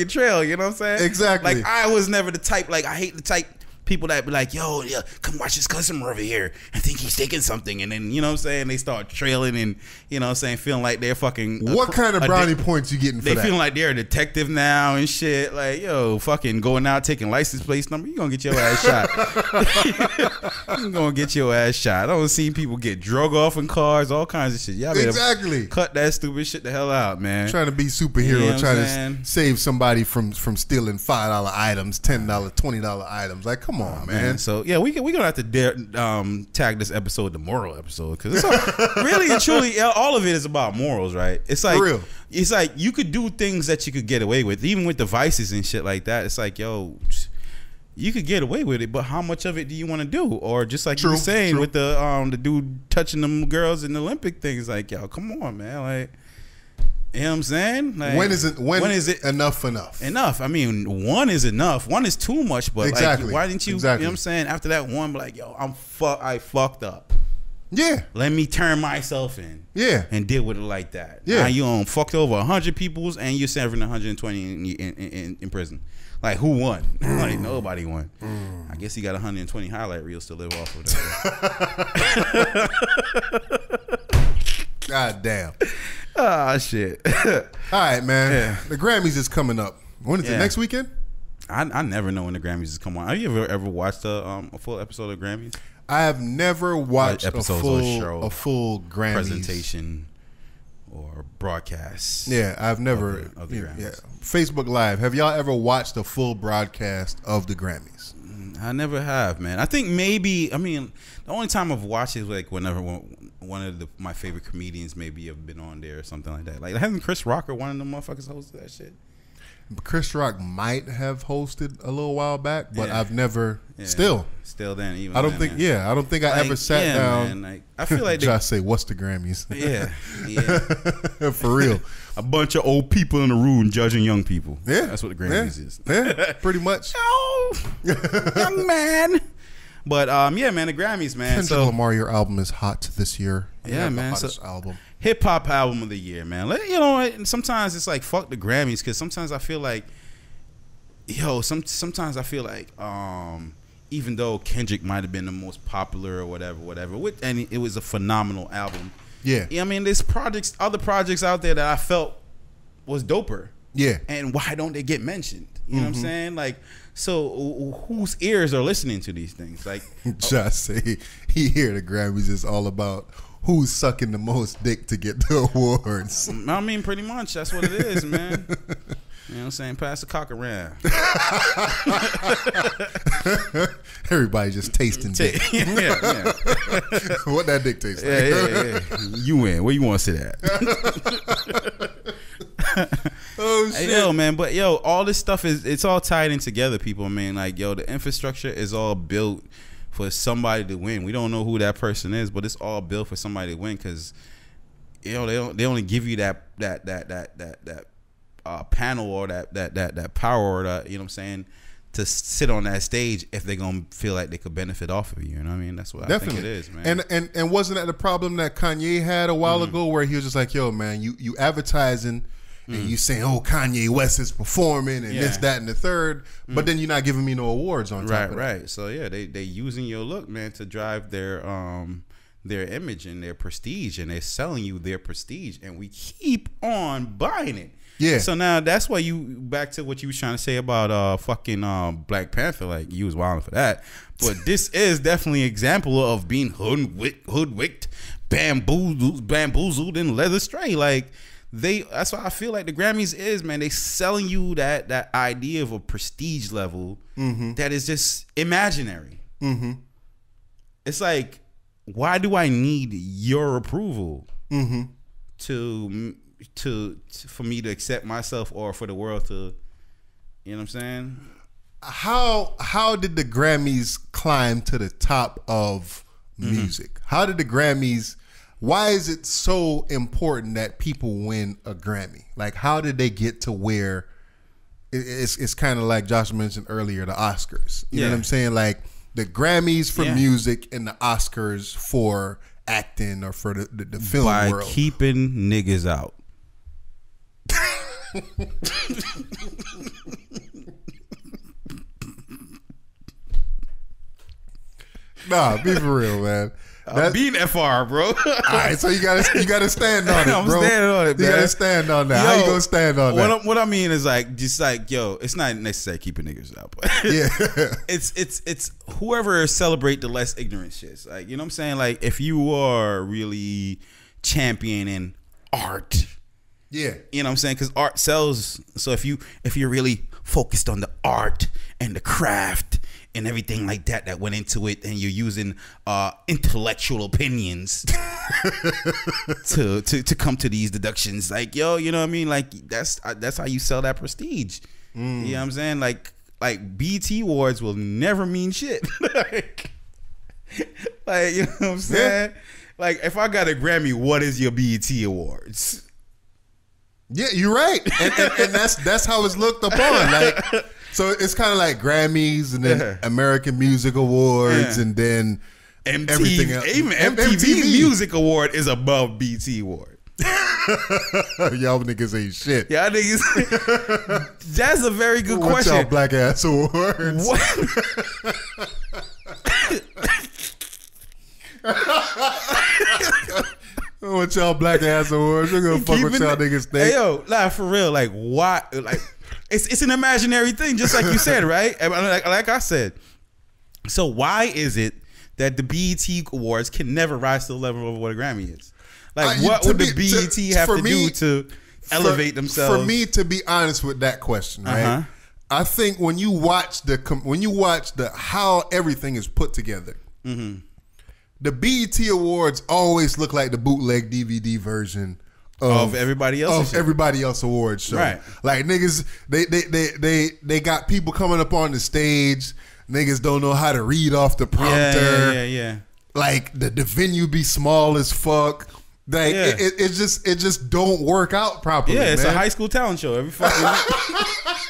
trail, you know what I'm saying? Exactly. Like, I was never the type, like, I hate the type people that be like, yo, yeah, come watch this customer over here. I think he's taking something. And then, you know what I'm saying, they start trailing and, you know what I'm saying, feeling like they're fucking. What kind of brownie points you getting for they that? They feeling like they're a detective now and shit. Like, yo, fucking going out, taking license plate number. You gonna get your ass shot. You gonna get your ass shot. I don't see people get drug off in cars, all kinds of shit. Y'all better cut that stupid shit the hell out, man. Trying to be superhero, you know trying to save somebody from stealing $5 items, $10, $20 items. Like, come on, man. So yeah, we're gonna have to tag this episode the moral episode, because it's really and truly all of it is about morals, right? It's like, for real. It's like you could do things that you could get away with, even with devices and shit like that. It's like, yo, you could get away with it, but how much of it do you want to do? Or just like you were saying with the dude touching them girls in the Olympic things, like, yo, come on, man, like. You know what I'm saying? Like, when is it enough? Enough. I mean, one is enough. One is too much, but like, why didn't you? You know what I'm saying? After that one, be like, yo, I fucked up. Yeah. Let me turn myself in. Yeah. And deal with it like that. Yeah. Now you fucked over 100 peoples and you're serving 120 in prison. Like, who won? Like, nobody won. I guess he got 120 highlight reels to live off of that. God damn. Ah, shit. All right, man. Yeah. The Grammys is coming up. When is it? Next weekend? I never know when the Grammys is come on. Have you ever watched a full episode of Grammys? I have never watched a full Grammys presentation or broadcast. Yeah, I've never. Of the Grammys. Yeah. Facebook Live. Have y'all ever watched a full broadcast of the Grammys? I never have, man. I think maybe. I mean, the only time I've watched is like whenever one of my favorite comedians maybe have been on there or something like that. Like, hasn't Chris Rock or one of them motherfuckers hosted that shit? Chris Rock might have hosted a little while back, but I've never. Still then. Even I don't think. Man. Yeah, I don't think I ever sat down. Man, like, I feel like I say, "What's the Grammys?" Yeah. For real. A bunch of old people in a room judging young people. Yeah, that's what the Grammys is. Yeah, pretty much. Oh, young man. But yeah, man, the Grammys, man. Kendrick Lamar, your album is hot this year. Yeah, man. Album. Hip hop album of the year, man. You know, sometimes it's like fuck the Grammys, because sometimes I feel like, sometimes I feel like, even though Kendrick might have been the most popular or whatever, and it was a phenomenal album. Yeah, I mean, there's other projects out there that I felt was doper. Yeah, and why don't they get mentioned? You know what I'm saying? Like, so whose ears are listening to these things? Like, Josh say he hear the Grammys is all about who's sucking the most dick to get the awards. I mean, pretty much that's what it is, man. You know what I'm saying? Pass the cock around. Everybody just tasting dick. Yeah. What that dick tastes like. Yeah. You win. Where you want to sit at? Oh shit. Yo, man, but all this stuff it's all tied in together, people. I mean, like, the infrastructure is all built for somebody to win. We don't know who that person is, but it's all built for somebody to win, because they only give you that panel or that power, or that, you know what I'm saying, to sit on that stage if they're gonna feel like they could benefit off of you. You know what I mean? That's what I think it is, man. And wasn't that the problem that Kanye had a while ago, where he was just like, yo, man, you advertising and you saying, oh, Kanye West is performing and this, that, and the third, but then you're not giving me no awards on top of that. Right. So yeah, they using your look, man, to drive their image and their prestige, and they're selling you their prestige, and we keep on buying it. Yeah. So now that's why back to what you was trying to say about fucking Black Panther, like, you was wilding for that. But this is definitely an example of being hoodwinked, bamboozled, and led astray. Like, that's why I feel like the Grammys is, man, they selling you that idea of a prestige level that is just imaginary. It's like, why do I need your approval for me to accept myself, or for the world to, you know what I'm saying? How did the Grammys climb to the top of music? How did the Grammys? Why is it so important that people win a Grammy? Like, how did they get to where it's kind of like Josh mentioned earlier, the Oscars? You know what I'm saying? Like, the Grammys for music and the Oscars for acting or for the film world. By keeping niggas out. Nah, be for real, man. I'm beating FR, bro. All right, so you gotta stand on it, bro. I'm standing on it, man. You gotta stand on that. How you gonna stand on that? What I mean is like, just like, yo, it's not necessary keeping niggas out, but Yeah. it's whoever celebrate the less ignorant shits. Like, you know what I'm saying? Like, if you are really championing art, Yeah. you know what I'm saying? Because art sells. So if you're really focused on the art and the craft and everything like that went into it, and you're using intellectual opinions to come to these deductions, like, yo, you know what I mean? Like, that's how you sell that prestige. You know what I'm saying? Like BET Awards will never mean shit. like, you know what I'm saying? Yeah. Like, if I got a Grammy, what is your BET Awards? Yeah, you're right, and that's how it's looked upon. Like, so it's kind of like Grammys, and then American Music Awards, and then everything else. Even MTV Music Award is above BET Award. Y'all niggas ain't shit. Y'all niggas. That's a very good question. What's y'all black ass awards? What y'all black ass awards? You're gonna fuck with y'all niggas think. Hey, yo, nah, for real. Like, why? Like, it's an imaginary thing, just like you said, right? Like I said. So why is it that the BET Awards can never rise to the level of what a Grammy is? Like, what would the BET have to do to elevate themselves? For me, to be honest with that question, right? I think when you watch the how everything is put together. The BET Awards always look like the bootleg DVD version of everybody else awards show. Right. Like, niggas, they got people coming up on the stage. Niggas don't know how to read off the prompter. Yeah. Like, the venue be small as fuck. Like, it just don't work out properly. Yeah, it's man. a high school talent show.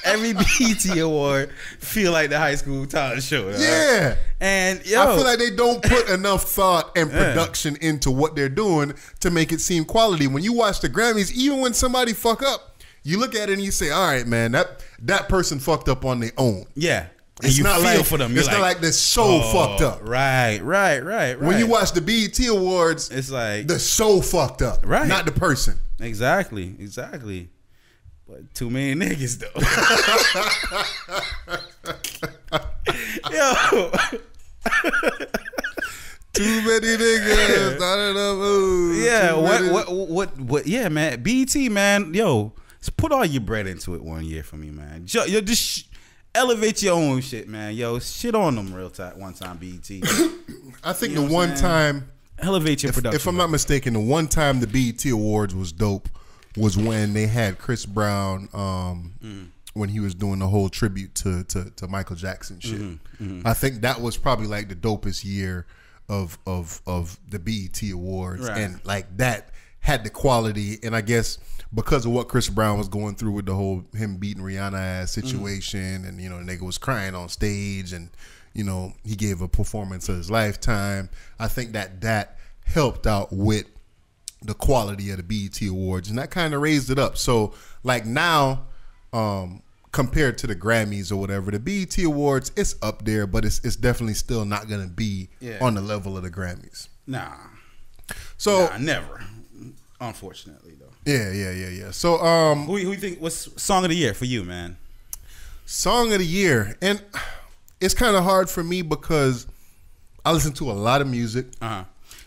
Every BET award feel like the high school talent show. Yeah. Right? And yo, I feel like they don't put enough thought and production into what they're doing to make it seem quality. When you watch the Grammys, even when somebody fuck up, you look at it and you say, all right, man, that person fucked up on their own. Yeah. It's you not feel like for them. It's not like the show fucked up. Right. When you watch the BET Awards, it's like the show fucked up, right? Not the person. Exactly. But too many niggas though. Yo. Too many niggas. Not enough moves. Yeah. What? Yeah, man. BET, man. Yo, put all your bread into it one year for me, man. Yo, just elevate your own shit, man. Yo, shit on them one time, BET. I think the one time, elevate your production. If I'm not mistaken, the one time the BET Awards was dope was when they had Chris Brown when he was doing the whole tribute to Michael Jackson shit. I think that was probably like the dopest year of the BET Awards, and like that had the quality. And I guess because of what Chris Brown was going through with the whole him beating Rihanna ass situation, and you know, the nigga was crying on stage, and you know, he gave a performance of his lifetime. I think that helped out with the quality of the BET Awards, and that kind of raised it up. So like now, compared to the Grammys or whatever, the BET Awards, it's up there, but it's definitely still not gonna be on the level of the Grammys. Never. Unfortunately, though. Yeah. So, who you think was song of the year for you, man? Song of the year, and it's kind of hard for me because I listen to a lot of music. I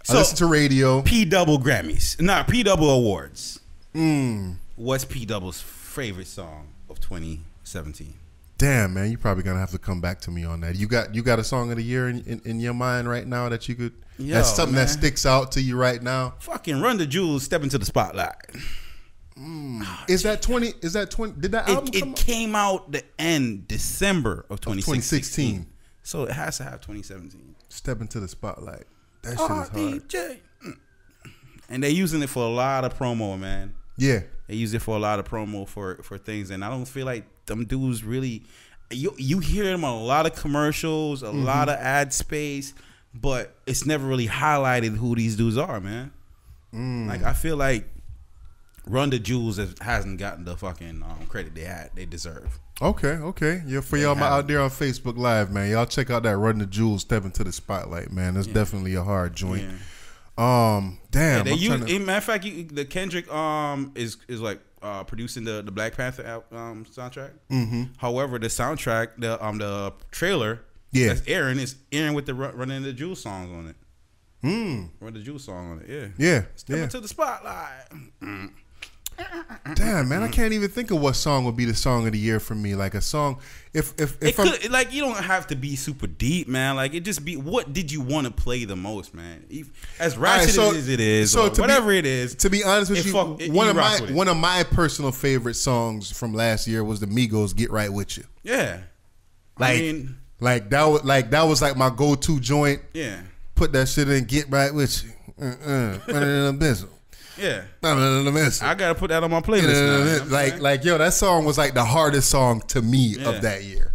listen to radio. P-Double Grammys, not P-Double Awards. What's P-Double's favorite song of 2017? Damn, man, you probably gonna have to come back to me on that. You got a song of the year in your mind right now that you could? That's something that sticks out to you right now. Fucking Run the Jewels, Step Into the Spotlight. Is that 20? Did that album come out? It came out the end December of 2016. So it has to have 2017. Step Into the Spotlight. That shit is hard. And they're using it for a lot of promo, man. Yeah. They use it for a lot of promo for things, and I don't feel like them dudes really. You hear them on a lot of commercials, a lot of ad space, but it's never really highlighted who these dudes are, man. Like, I feel like Run the Jewels hasn't gotten the fucking credit they deserve. Okay. Yeah, for y'all out there on Facebook Live, man, y'all check out that Run the Jewels Step Into the Spotlight, man. That's definitely a hard joint. Yeah. Damn. Matter of fact, the Kendrick is like producing the Black Panther soundtrack. Mm-hmm. However, the soundtrack, the trailer that's airing is airing with the Running the Jewels songs on it. Run the Jewels song on it. Yeah. Step Into the Spotlight. Damn, man, I can't even think of what song would be the song of the year for me. Like a song, if like you don't have to be super deep, man. Like it just be what did you want to play the most, man? As ratchet as it is, or whatever it is. To be honest with you, one of my personal favorite songs from last year was the Migos "Get Right With You." Yeah, like that was like my go-to joint. Yeah, put that shit in, "Get Right With You." Yeah, I gotta put that on my playlist. Like yo, that song was like the hardest song to me of that year.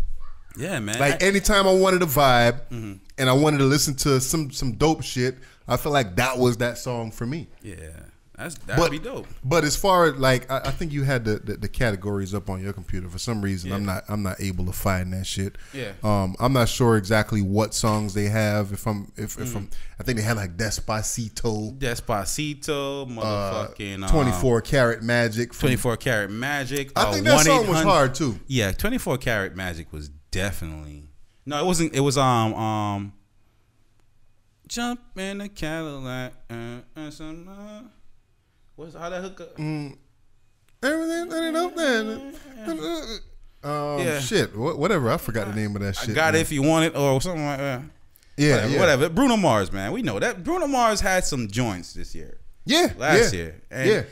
Yeah, man. Like anytime I wanted a vibe and I wanted to listen to some dope shit, I felt like that was that song for me. Yeah, that'd be dope. But as far as like, I think you had the categories up on your computer for some reason. Yeah. I'm not able to find that shit. Yeah. I'm not sure exactly what songs they have. If I think they had like Despacito, motherfucking 24 Karat Magic. 24 Karat Magic. I think that song was hard too. Yeah, 24 Karat Magic was definitely. No, it wasn't. It was Jump in the Cadillac What's how that hook up? Shit. Whatever. I forgot the name of that shit. I got it if you want it or something like that. Yeah, whatever. Bruno Mars, man. We know that Bruno Mars had some joints this year. Yeah, last year. And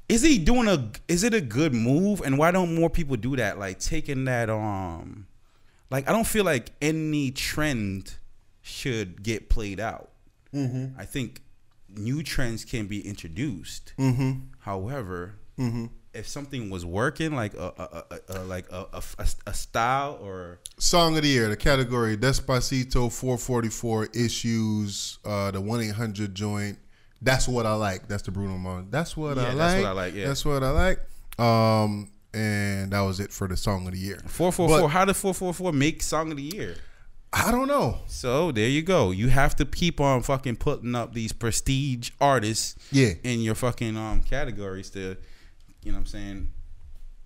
is it a good move? And why don't more people do that? Like taking that like I don't feel like any trend should get played out. I think new trends can be introduced. However, if something was working, like a style or song of the year, the category Despacito, 444 Issues, the 1-800 joint. That's what I like. That's the Bruno Mars. That's what I like. That's what I like. Yeah, that's what I like. And that was it for the song of the year. 444. How did 444 make song of the year? I don't know. So there you go. You have to keep on fucking putting up these prestige artists in your fucking categories to, you know what I'm saying,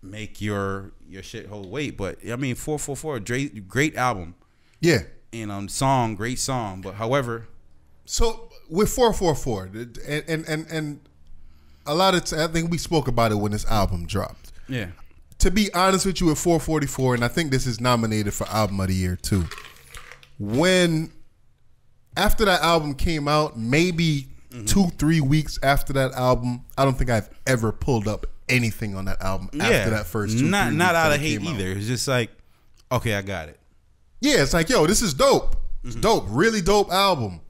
make your shit hold weight. But I mean 444, great album. Yeah. And great song. But however, so with 444 and a lot of I think we spoke about it when this album dropped. Yeah. To be honest with you, with 444, and I think this is nominated for album of the year too. After that album came out, maybe 2-3 weeks after that album, I don't think I've ever pulled up anything on that album after that first 2-3 weeks. Not out of hate either. It's just like, okay, I got it. Yeah, it's like, yo, this is dope. It's dope, really dope album,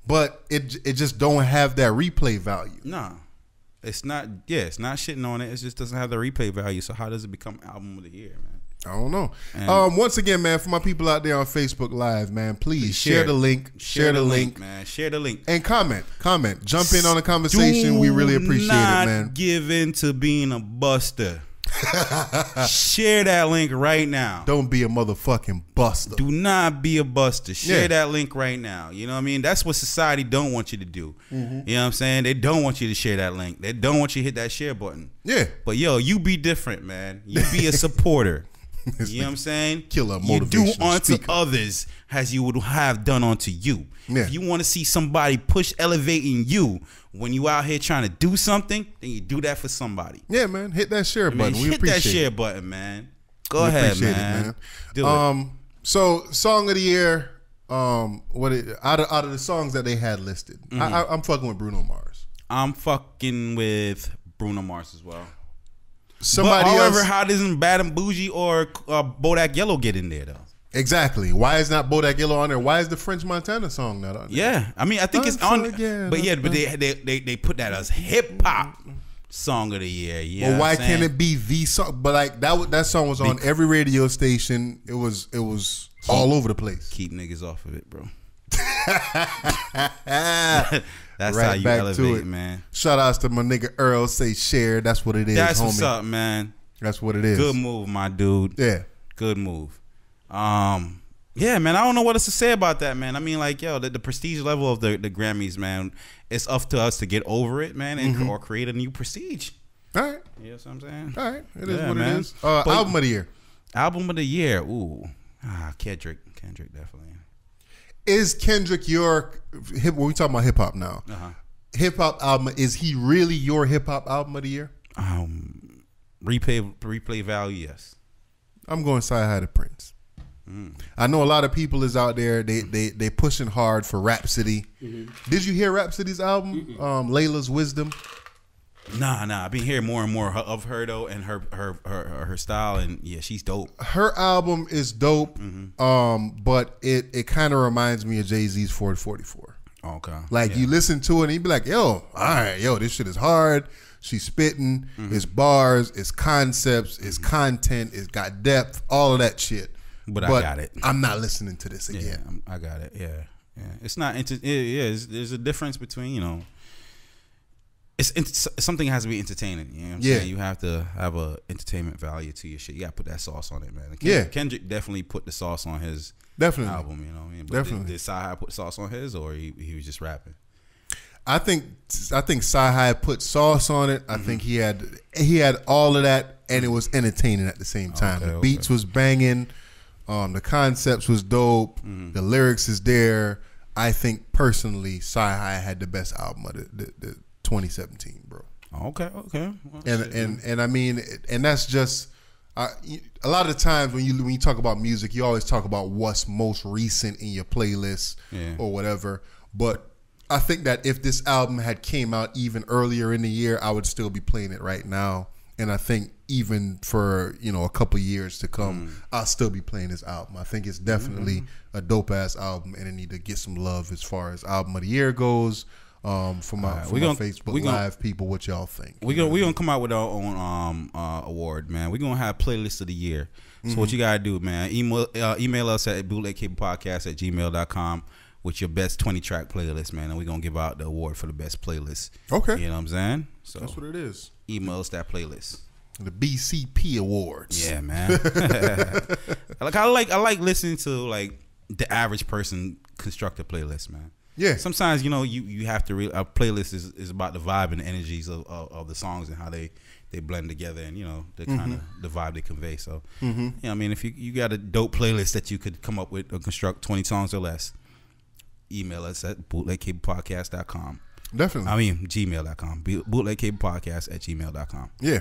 but it just don't have that replay value. Nah, it's not. Yeah, it's not shitting on it. It just doesn't have the replay value. So how does it become album of the year, man? I don't know. Once again, man, for my people out there on Facebook Live, man, please share the link. Share the link, man. Share the link. And comment. Jump in on the conversation. We really appreciate it, man. Give in to being a buster. Share that link right now. Don't be a motherfucking buster. Do not be a buster. Share that link right now. You know what I mean? That's what society don't want you to do. You know what I'm saying? They don't want you to share that link. They don't want you to hit that share button. Yeah. But yo, you be different, man. You be a supporter. You know what I'm saying? Killer motivational You do unto others as you would have done unto you. Yeah. If you want to see somebody elevating you when you out here trying to do something, then you do that for somebody. Yeah, man. Hit that share button. We hit appreciate that share button, man. Go ahead, man. Do it. So, song of the year. Out of the songs that they had listed, I'm fucking with Bruno Mars. I'm fucking with Bruno Mars as well. However, how doesn't Bad and Bougie or Bodak Yellow get in there though? Exactly. Why is not Bodak Yellow on there? Why is the French Montana song not on there? Yeah, I mean, I think it's on. But they put that as hip hop song of the year. Yeah. Well, why can't it be the song? But like that song was on every radio station. It was all over the place. Keep niggas off of it, bro. That's Right how you back elevate, to it. man. Shout outs to my nigga Earl. Say share. That's what it is, That's homie. what's up, man. That's what it is. Good move, my dude. Yeah. Good move. Yeah, man. I don't know what else to say about that, man. I mean, like, yo, the prestige level of the Grammys, man. It's up to us to get over it, man, and or create a new prestige. All right. You know what I'm saying? All right. It is Yeah, what man. it is. Album of the year. Album of the year. Ooh. Kendrick. Kendrick, definitely. Is Kendrick your hip? When we talking about hip hop now, hip hop album, is he really your hip hop album of the year? Replay value, yes. I'm going side high to Prince. I know a lot of people is out there. They pushing hard for Rhapsody. Did you hear Rhapsody's album, Layla's Wisdom? Nah. I've been hearing more and more of her though, and her style, and yeah, she's dope. Her album is dope, but it kind of reminds me of Jay-Z's 444. Okay, like you listen to it and you be like, yo, all right, yo, this shit is hard. She's spitting, it's bars, it's concepts, it's content, it's got depth, all of that shit. But I got it. I'm not listening to this again. Yeah, I got it. Yeah. It's not. There's a difference between It's something has to be entertaining. You know what I'm saying? You have to have a entertainment value to your shit. You got to put that sauce on it, man. Kendrick definitely put the sauce on his album. You know what I mean? But Definitely. Did Sci-Hi put sauce on his, or he was just rapping? I think Sci-Hi put sauce on it. I think he had all of that, and it was entertaining at the same time. The beats was banging, the concepts was dope, the lyrics is there. I think personally, Sci-Hi had the best album of the 2017, bro. Okay. Well, and I mean, and that's just a lot of the times when you talk about music, you always talk about what's most recent in your playlist or whatever. But I think that if this album had came out even earlier in the year, I would still be playing it right now. And I think even for a couple years to come, I'll still be playing this album. I think it's definitely a dope ass album, and it need to get some love as far as album of the year goes. For my Facebook Live people, what y'all think? We're gonna come out with our own award, man. We're gonna have playlists of the year. So what you gotta do, man? Email us at bootlegcablepodcast@gmail.com with your best 20-track playlist, man, and we're gonna give out the award for the best playlist. Okay, you know what I'm saying? So that's what it is. Email us that playlist. The BCP Awards. Yeah, man. I like listening to like the average person construct a playlist, man. Yeah. Sometimes you have to a playlist is about the vibe and the energies of the songs and how they blend together, and the kind of the vibe they convey. So I mean, if you got a dope playlist that you could come up with or construct 20 songs or less, email us at bootlegcablepodcast.com. Definitely. I mean gmail.com. bootlegcablepodcast@gmail.com. Yeah.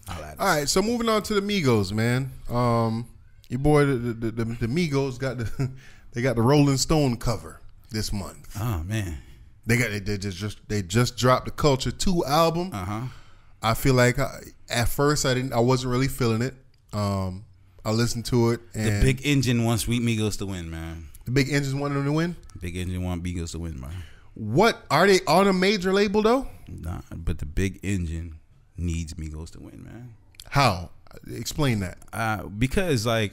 All right, so moving on to the Migos, man. Your boy the Migos got the Rolling Stone cover this month. Oh man, they just dropped the Culture 2 album. I feel like at first I wasn't really feeling it. I listened to it, and the Big Engine wants Migos to win, man. The Big Engine wanted them to win. Big Engine want Migos to win, man. What are they on a major label though? Nah, but the Big Engine needs Migos to win, man. How? Explain that. Because like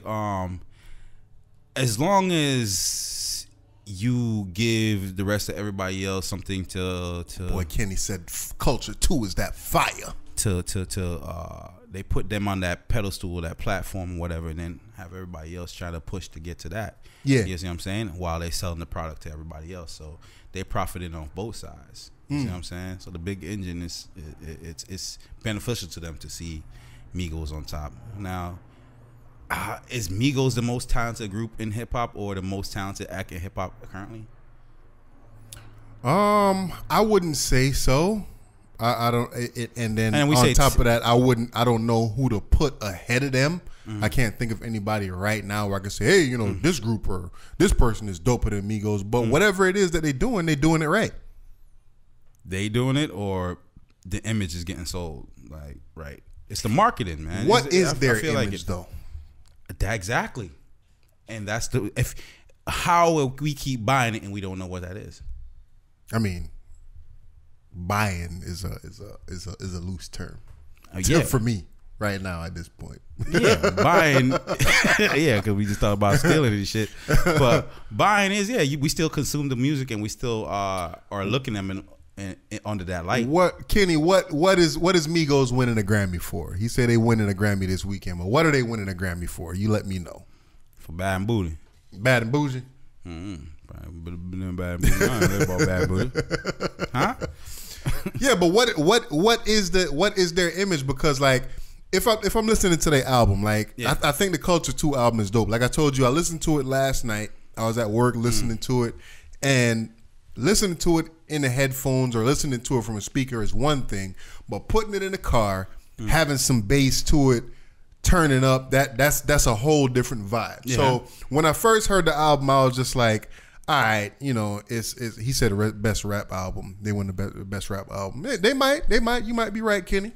as long as you give the rest of everybody else something to boy Kenny said Culture 2 is that fire. They put them on that pedestal, that platform, whatever, and then have everybody else try to push to get to that. Yeah. You see what I'm saying? While they selling the product to everybody else. So they profiting on both sides. You see what I'm saying? So the Big Engine it's beneficial to them to see Migos on top. Now, is Migos the most talented group in hip hop or the most talented act in hip hop currently? I wouldn't say so. I don't. And then on top of that, I don't know who to put ahead of them. I can't think of anybody right now where I can say, hey, this group or this person is doper than Migos. But whatever it is that they're doing it right. They doing it, or the image is getting sold. Like, right. It's the marketing, man. What is their image though? Exactly. And that's how we keep buying it and we don't know what that is. I mean, buying is a loose term. Yeah. For me right now at this point. Yeah, buying. Yeah, because we just thought about stealing and shit. But buying is we still consume the music and we still are looking at them under that light. What, Kenny? What is Migos winning a Grammy for? He said they winning a Grammy this weekend, but what are they winning a Grammy for? You let me know. For Bad and Bougie. Bad and Bougie. Bad and Bougie. I don't know about Bad Bougie. Huh? Yeah, but what is their image? Because like, if I'm listening to their album, like I think the Culture 2 album is dope. Like I told you, I listened to it last night. I was at work listening to it, and listening to it in the headphones or listening to it from a speaker is one thing, but putting it in the car, having some bass to it, turning up, that's a whole different vibe. Yeah. So when I first heard the album, I was just like, all right, you know, it's he said the best rap album. They won the best rap album. They might. You might be right, Kenny.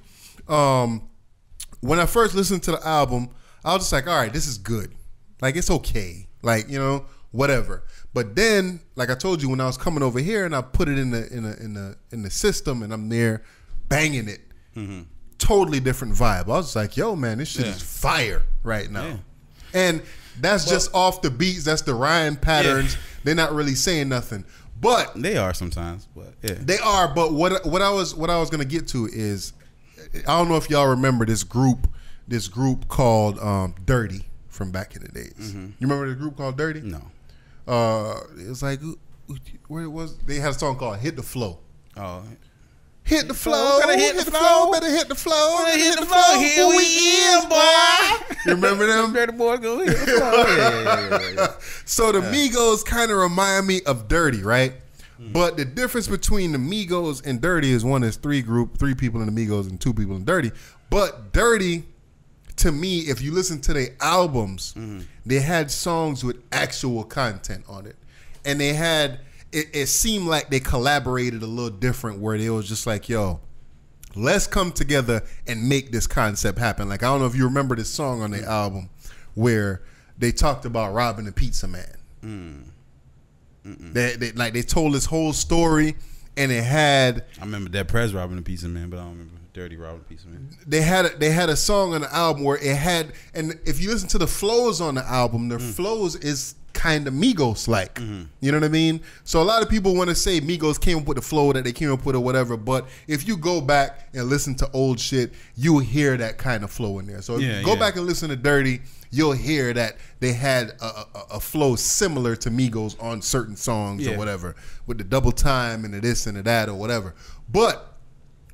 When I first listened to the album, I was just like, all right, this is good. Like, it's okay. Like, you know, whatever. But then, like I told you, when I was coming over here and I put it in the system and I'm there banging it, totally different vibe. I was just like, yo, man, this shit is fire right now. Yeah. And that's just off the beats. That's the rhyme patterns. Yeah. They're not really saying nothing, but they are sometimes. But they are. But what I was gonna get to is, I don't know if y'all remember this group called Dirty from back in the days. You remember the group called Dirty? No. It was like where it was. They had a song called "Hit the Flow." Oh. Hit the flow, better hit the flow, better hit the flow, better hit the flow. Here we is, boy. You remember them? Dirty boys go hit the flow. Yeah. So the Migos kind of remind me of Dirty, right? But the difference between the Migos and Dirty is one is three people in the Migos and 2 people in Dirty. But Dirty, to me, if you listen to their albums, they had songs with actual content on it, and they had. It seemed like they collaborated a little different where they was just like, yo, let's come together and make this concept happen. Like, I don't know if you remember this song on the album where they talked about robbing the pizza man. They told this whole story, and it had. I remember Dead Prez robbing the pizza man, but I don't remember Dirty robbing the pizza man. They had a song on the album where it had, and if you listen to the flows on the album, the flows is kind of Migos like. You know what I mean? So a lot of people want to say Migos came up with the flow that they came up with or whatever, but if you go back and listen to old shit, you'll hear that kind of flow in there. So if you go back and listen to Dirty, you'll hear that they had a flow similar to Migos on certain songs or whatever, with the double time and the this and the that or whatever. But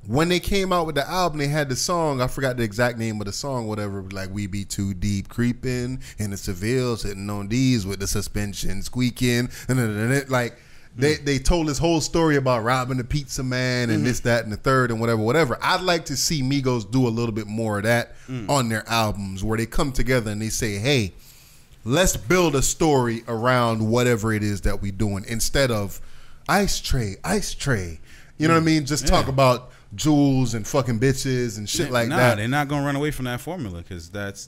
when they came out with the album, they had the song, I forgot the exact name of the song, whatever, like we be too deep creeping in the Seville's hitting on these with the suspension squeaking, and like they told this whole story about robbing the pizza man and this, that, and the third and whatever. I'd like to see Migos do a little bit more of that on their albums, where they come together and they say, hey, let's build a story around whatever it is that we doing, instead of ice tray. You know what I mean? Just talk about jewels and fucking bitches and shit like that. They're not gonna run away from that formula, because that's who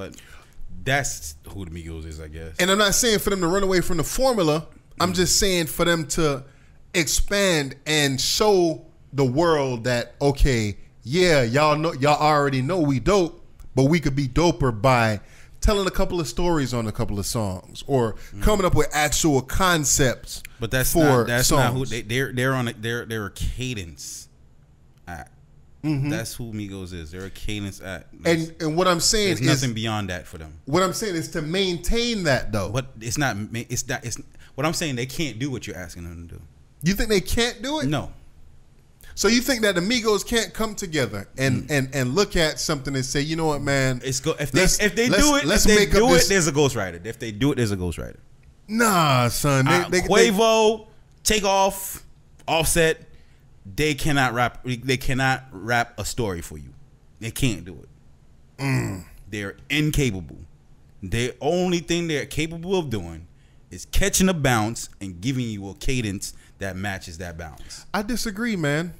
the Migos is, I guess. And I'm not saying for them to run away from the formula. I'm just saying for them to expand and show the world that, okay, yeah, y'all already know we dope, but we could be doper by telling a couple of stories on a couple of songs, or coming up with actual concepts. But that's for not songs. who they're a cadence act. That's who Migos is. They're a cadence act. And what I'm saying is nothing beyond that for them. What I'm saying is to maintain that, though. But it's not. What I'm saying, they can't do what you're asking them to do. You think they can't do it? No. So you think that the Migos can't come together and look at something and say, you know what, man? If they do it, there's a ghostwriter. If they do it, there's a ghostwriter. Nah, son. Quavo, Takeoff, Offset, they cannot rap. They cannot rap a story for you. They can't do it. They're incapable. The only thing they're capable of doing is catching a bounce and giving you a cadence that matches that bounce. I disagree, man.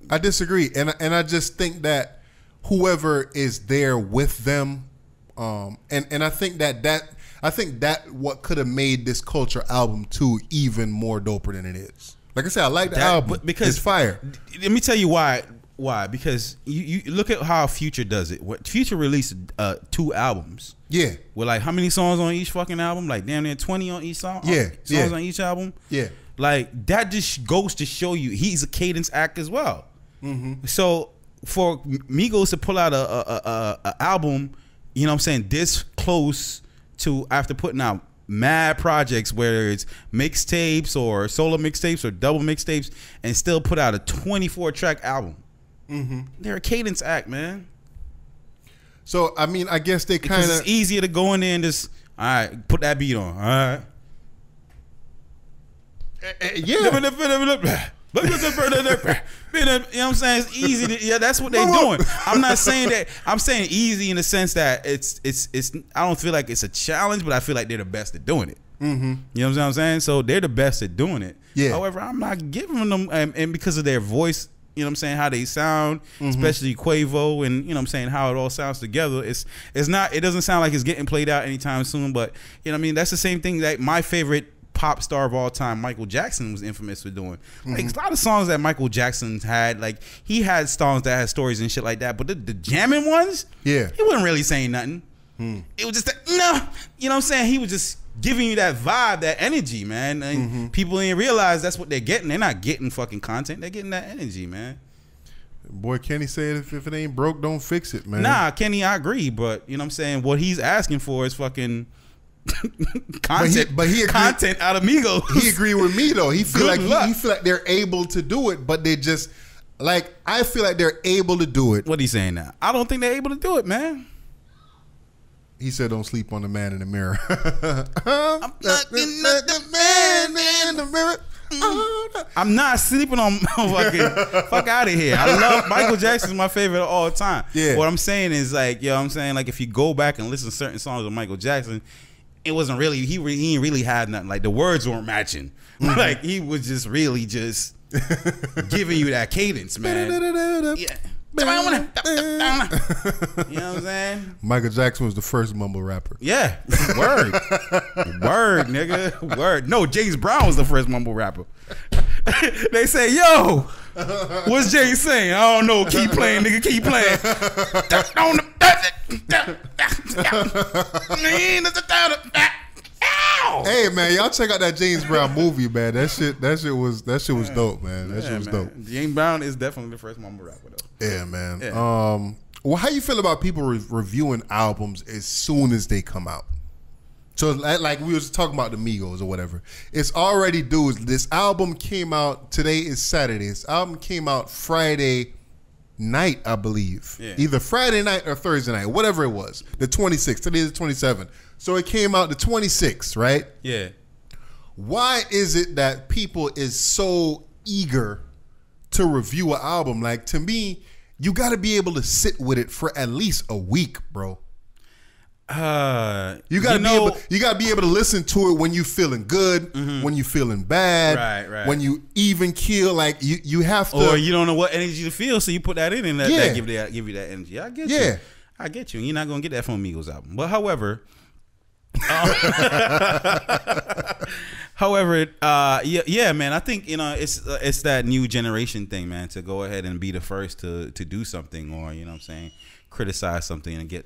I disagree, and I just think that whoever is there with them, and I think that what could have made this Culture album 2 even more doper than it is. Like I said, I like the album because it's fire. Let me tell you why Why? Because you look at how Future does it. What Future released 2 albums. Yeah. With like how many songs on each fucking album? Like damn near 20 on each song. Yeah. Songs on each album. Yeah. Like that just goes to show you he's a cadence act as well. So for Migos to pull out a album, you know what I'm saying, this close to after putting out mad projects, whether it's mixtapes or solo mixtapes or double mixtapes, and still put out a 24-track album. They're a cadence act, man. So I mean, I guess they kind of, it's easier to go in there and just, all right, put that beat on. All right. yeah. You know what I'm saying? It's easy to, yeah, that's what they're doing. I'm not saying that, I'm saying easy in the sense that it's I don't feel like it's a challenge, but I feel like they're the best at doing it. You know what I'm saying? So they're the best at doing it. Yeah. However, I'm not giving them, and because of their voice, you know what I'm saying, how they sound, especially Quavo, and you know what I'm saying, how it all sounds together. It's not, it doesn't sound like it's getting played out anytime soon, but you know what I mean? That's the same thing that my favorite pop star of all time, Michael Jackson, was infamous for doing. Like a lot of songs that Michael Jackson had, like he had songs that had stories and shit like that, but the jamming ones, yeah, he wasn't really saying nothing. It was just that, no, you know what I'm saying, he was just giving you that vibe, that energy, man. And people didn't realize that's what they're getting. They're not getting fucking content, they're getting that energy, man. Boy, Kenny said if it ain't broke, don't fix it, man. Nah, Kenny, I agree, but you know what I'm saying, what he's asking for is fucking content, but he content out of Migos. He agree with me though. He feel Good like luck. he feel like they're able to do it, but they just like, I feel like they're able to do it. What he saying now? I don't think they're able to do it, man. He said, "Don't sleep on the man in the mirror." I'm looking at the man in the mirror. I'm not sleeping on fucking fuck out of here. I love Michael Jackson's my favorite of all time. Yeah. What I'm saying is like, you know what I'm saying, like if you go back and listen to certain songs of Michael Jackson, it wasn't really, he ain't really had nothing. Like the words weren't matching. Like he was just really just giving you that cadence, man. Yeah. You know what I'm saying? Michael Jackson was the first mumble rapper. Yeah. Word. Word, nigga. Word. No, James Brown was the first mumble rapper. They say, yo, what's Jay saying? I don't know. Keep playing, nigga. Keep playing. Hey man, y'all check out that James Brown movie, man. That shit was dope, man. That shit was dope. James Brown is definitely the first mumble rapper, though. Yeah, man. Yeah. Well, how you feel about people reviewing albums as soon as they come out? So like we was talking about the Migos or whatever. It's already dudes. This album came out, today is Saturday. This album came out Friday night, I believe. Yeah. Either Friday night or Thursday night, whatever it was. The 26th. Today is the 27th. So it came out the 26th, right? Yeah. Why is it that people is so eager to review an album? Like, to me, you got to be able to sit with it for at least a week, bro. You gotta be able to listen to it when you feeling good, when you feeling bad, right. when you even keel. Like you have to, or you don't know what energy to feel, so you put that in, and that give you that energy. I get you. I get you. You're not gonna get that from Migos album, but however, yeah, man. I think it's that new generation thing, man. To go ahead and be the first to do something, or you know what I'm saying, criticize something and get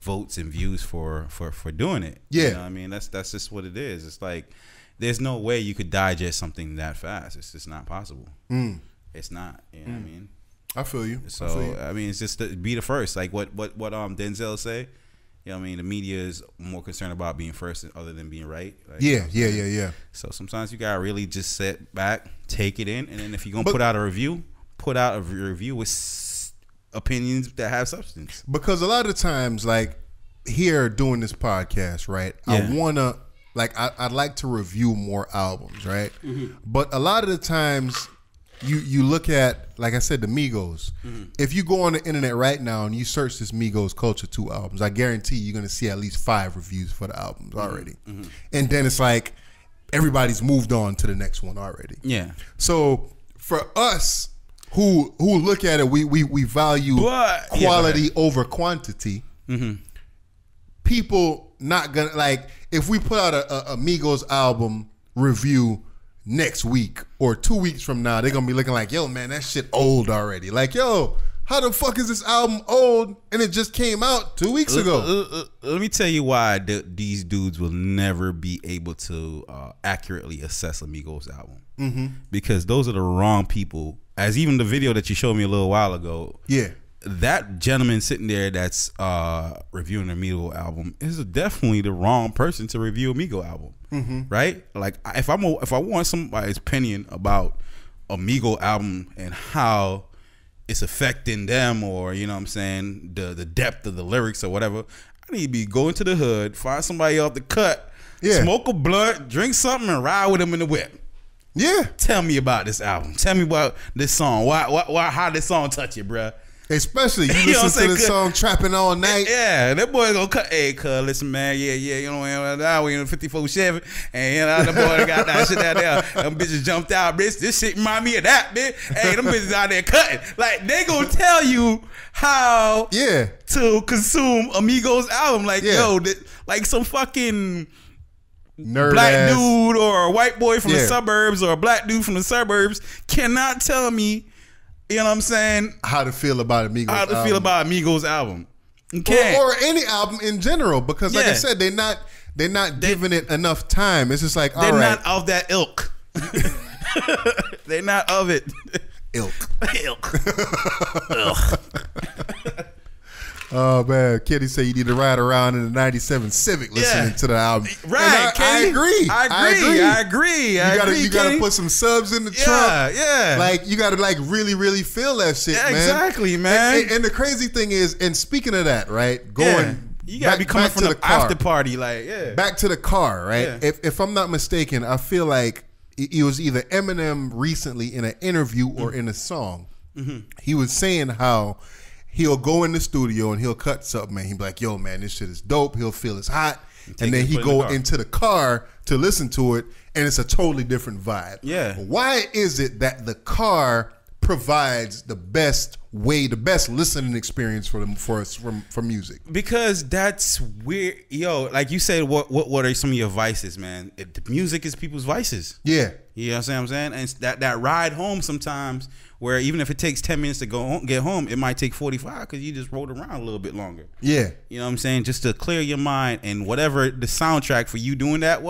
votes and views for doing it. Yeah, you know what I mean, that's just what it is. It's like there's no way you could digest something that fast. It's just not possible. It's not. You know what I mean? I feel you. So I mean, it's just to be the first. Like what Denzel say. You know what I mean? The media is more concerned about being first other than being right. Like, yeah. So sometimes you gotta really just sit back, take it in, and then if you're gonna put out a review with opinions that have substance. Because a lot of times, like here doing this podcast, right? Yeah. I wanna, like, I'd like to review more albums, right? But a lot of the times, you look at, like I said, the Migos. If you go on the internet right now and you search this Migos Culture 2 albums, I guarantee you're gonna see at least 5 reviews for the albums already. And then it's like everybody's moved on to the next one already. Yeah. So for us who look at it, we value quality over quantity. People not gonna, like, if we put out a Migos album review, next week or 2 weeks from now, they're gonna be looking like, yo, man, that shit old already. Like, yo, how the fuck is this album old and it just came out 2 weeks ago? Let me tell you why these dudes will never be able to accurately assess a Migos album. Because those are the wrong people. As even the video that you showed me a little while ago. Yeah. That gentleman sitting there that's reviewing a Migos album is definitely the wrong person to review a Migos album. Right? Like if I want somebody's opinion about a Migos album and how it's affecting them, or you know what I'm saying, the depth of the lyrics or whatever, I need to be going to the hood, find somebody off the cut, smoke a blunt, drink something, and ride with them in the whip. Yeah. Tell me about this album. Tell me about this song. Why how this song touch you, bruh? Especially you listen to the song Trapping All Night. Yeah, that boy gonna cut. Hey, cuz, listen, man. Yeah, you know, we in a 54 Chevy, and you know, the boy got that shit out there. Them bitches jumped out, bitch. This shit remind me of that, bitch. Hey, them bitches out there cutting. Like, they gonna tell you how to consume a Migos album. Like, yo, like some fucking nerd black ass dude or a white boy from the suburbs or a black dude from the suburbs cannot tell me, you know what I'm saying, how to feel about Migos album. Or any album in general, because like I said, they're not giving it enough time. It's just like, they're not of that ilk. They're not of it. Ilk. Oh man, Kenny said you need to ride around in the '97 Civic listening to the album. Right, I agree. I agree. You gotta put some subs in the trunk. Yeah. Like you gotta like really feel that shit, man. Exactly, man. And the crazy thing is, and speaking of that, right? You gotta be coming from the after party, like back to the car, right? If I'm not mistaken, I feel like it was either Eminem recently in an interview or in a song. He was saying how he'll go in the studio and he'll cut something and he'll be like, yo, man, this shit is dope. He'll feel it's hot. And then he go into the car to listen to it and it's a totally different vibe. Yeah. Why is it that the car provides the best listening experience for music? Because that's weird. Yo, like you said, what are some of your vices, man? The music is people's vices. Yeah. You know what I'm saying? And that ride home sometimes, where even if it takes 10 minutes to get home, it might take 45 because you just rode around a little bit longer. Yeah. You know what I'm saying? Just to clear your mind, and whatever the soundtrack for you doing that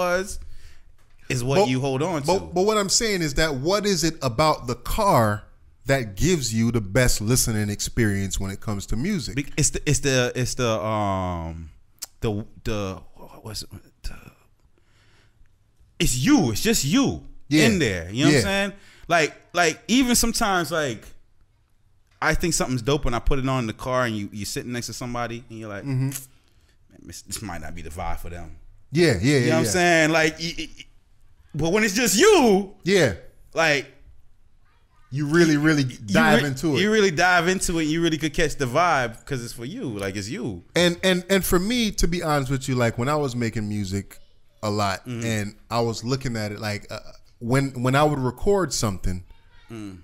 is what you hold on to. But what I'm saying is that what is it about the car that gives you the best listening experience when it comes to music? It's you. It's just you in there. You know what I'm saying? Like even sometimes, like I think something's dope and I put it on in the car and you're sitting next to somebody and you're like, man, this might not be the vibe for them. Yeah. You know what I'm saying? Like, but when it's just you, like you really dive into it. You really dive into it. And you really could catch the vibe because it's for you. Like, it's you. And for me, to be honest with you, like when I was making music a lot and I was looking at it like when I would record something,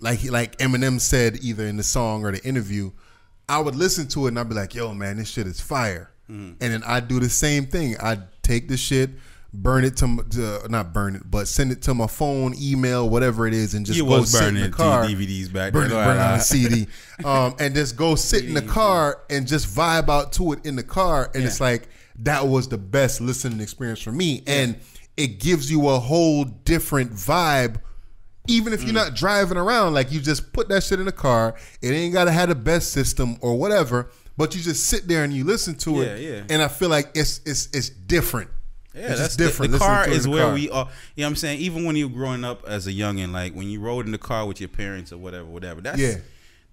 like Eminem said either in the song or the interview, I would listen to it and I'd be like, yo, man, this shit is fire. And then I'd do the same thing. I'd take the shit, burn it not burn it, but send it to my phone, email, whatever it is, and just go sit in the car. DVDs back burn it on the CD, and just go sit in the car and just vibe out to it in the car. And it's like, that was the best listening experience for me. And it gives you a whole different vibe, even if you're not driving around. Like, you just put that shit in the car. It ain't gotta have the best system or whatever, but you just sit there and you listen to it. And I feel like it's different. Yeah, that's different. The car is where we are. You know what I'm saying? Even when you were growing up as a youngin', like when you rode in the car with your parents or whatever.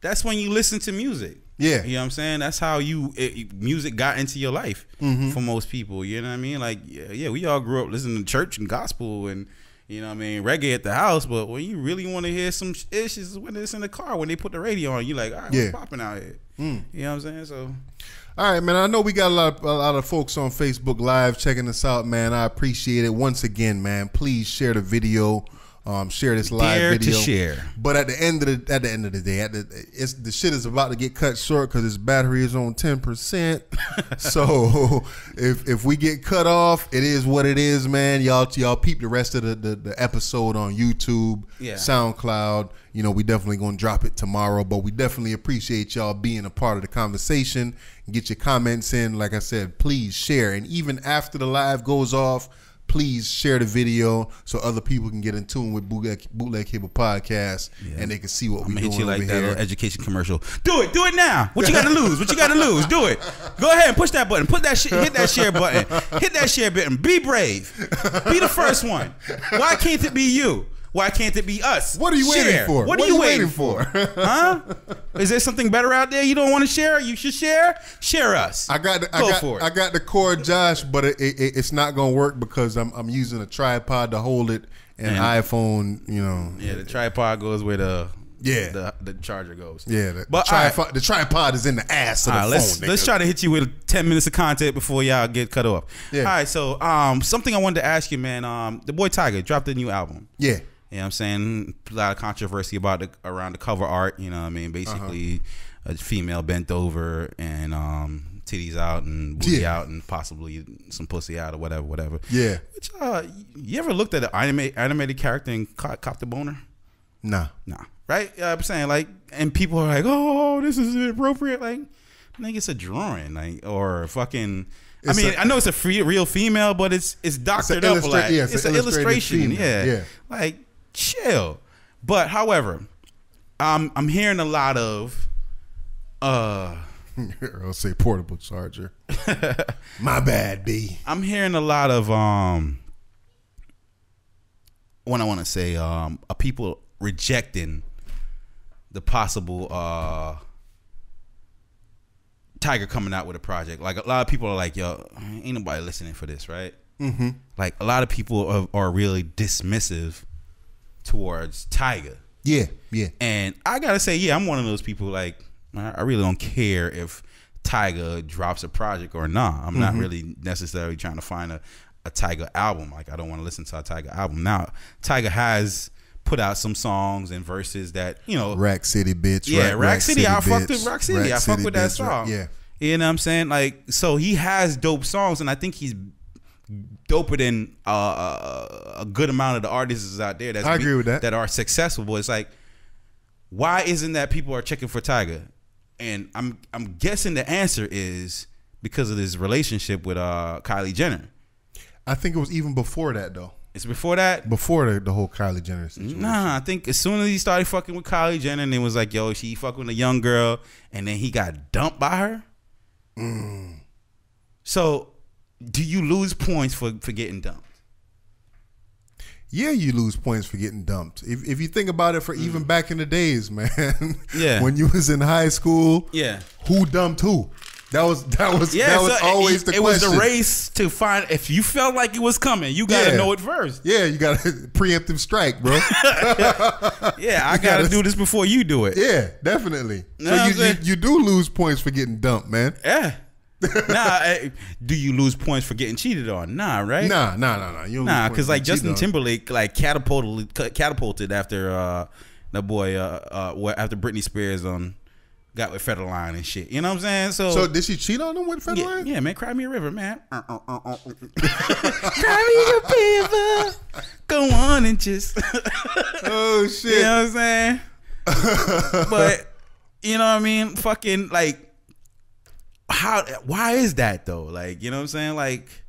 That's when you listen to music. Yeah. You know what I'm saying? That's how music got into your life for most people. You know what I mean? Like, we all grew up listening to church and gospel and, you know what I mean, reggae at the house. But when you really want to hear some issues, when it's in the car, when they put the radio on, you're like, all right, what's popping out here? You know what I'm saying? So, all right, man. I know we got a lot of folks on Facebook Live checking us out, man. I appreciate it. Once again, man, please share the video. Share this live Dare video. to share. But at the end of the day, the shit is about to get cut short because its battery is on 10%. So if we get cut off, it is what it is, man. Y'all peep the rest of the episode on YouTube, SoundCloud. You know, we definitely gonna drop it tomorrow, but we definitely appreciate y'all being a part of the conversation. Get your comments in. Like I said, please share, and even after the live goes off, please share the video so other people can get in tune with Bootleg Cable Podcast, and they can see what we're doing hit you like over that here. little education commercial. Do it now. What you got to lose? What you got to lose? Do it. Go ahead and push that button. Hit that share button. Hit that share button. Be brave. Be the first one. Why can't it be you? Why can't it be us? What are you waiting for? What are you waiting for? Huh? Is there something better out there you don't want to share? You should share. Share us. I got the cord, Josh, but it's not gonna work because I'm using a tripod to hold it, and iPhone, you know. Yeah, the tripod goes where the charger goes. Yeah, the tripod is in the ass of the phone. Let's try to hit you with 10 minutes of content before y'all get cut off. Yeah. All right, so something I wanted to ask you, man. The boy Tiger dropped a new album. Yeah. You know what I'm saying? A lot of controversy around the cover art, you know what I mean? Basically, a female bent over and titties out and booty out and possibly some pussy out or whatever. Yeah. Which, you ever looked at an animated character and caught the boner? Nah. Right? I'm saying, like, and people are like, oh, this is inappropriate. Like, I think it's a drawing, like, or fucking... I know it's a real female, but it's doctored up. Like, it's an illustration. Yeah. Like, chill. But however, I'm hearing a lot of I'll say portable charger. My bad, B. I'm hearing a lot of what I want to say people rejecting the possible Tiger coming out with a project. Like, a lot of people are like, yo, ain't nobody listening for this, right? Mm-hmm. Like, a lot of people are really dismissive towards Tiger. Yeah. And I gotta say, yeah, I'm one of those people. Like, I really don't care if Tiger drops a project or not. I'm not really necessarily trying to find a Tiger album. Like, I don't want to listen to a Tiger album. Now, Tiger has put out some songs and verses that, you know, Rack City, bitch. Yeah, Rack City. I fucked with Rack City. I fuck with that song. Yeah. You know what I'm saying? Like, so he has dope songs, and I think he's doper than a good amount of the artists out there I agree with that. That are successful. But it's like, why isn't that people are checking for Tiger? And I'm guessing the answer is because of this relationship with Kylie Jenner. I think it was even before that, though. It's before that? Before the whole Kylie Jenner situation. Nah, I think as soon as he started fucking with Kylie Jenner, and it was like, yo, she fucking with a young girl, and then he got dumped by her. So, do you lose points for getting dumped? Yeah, you lose points for getting dumped. If you think about it, for even back in the days, man. Yeah. When you was in high school. Yeah. Who dumped who? That was always the question. It was the race to find. If you felt like it was coming, you gotta know it first. Yeah, you got a preemptive strike, bro. Yeah, I gotta do this before you do it. Yeah, definitely. So you do lose points for getting dumped, man. Yeah. Do you lose points for getting cheated on? Nah, right? Nah. Nah, because like Justin Timberlake like catapulted after the boy after Britney Spears got with Federline and shit. You know what I'm saying? So did she cheat on him with Federline? Yeah, man. Cry me a river, man. Cry me a river. Go on and just. Oh shit. You know what I'm saying? But you know what I mean? Fucking like. Why is that though? Like, you know what I'm saying? Like,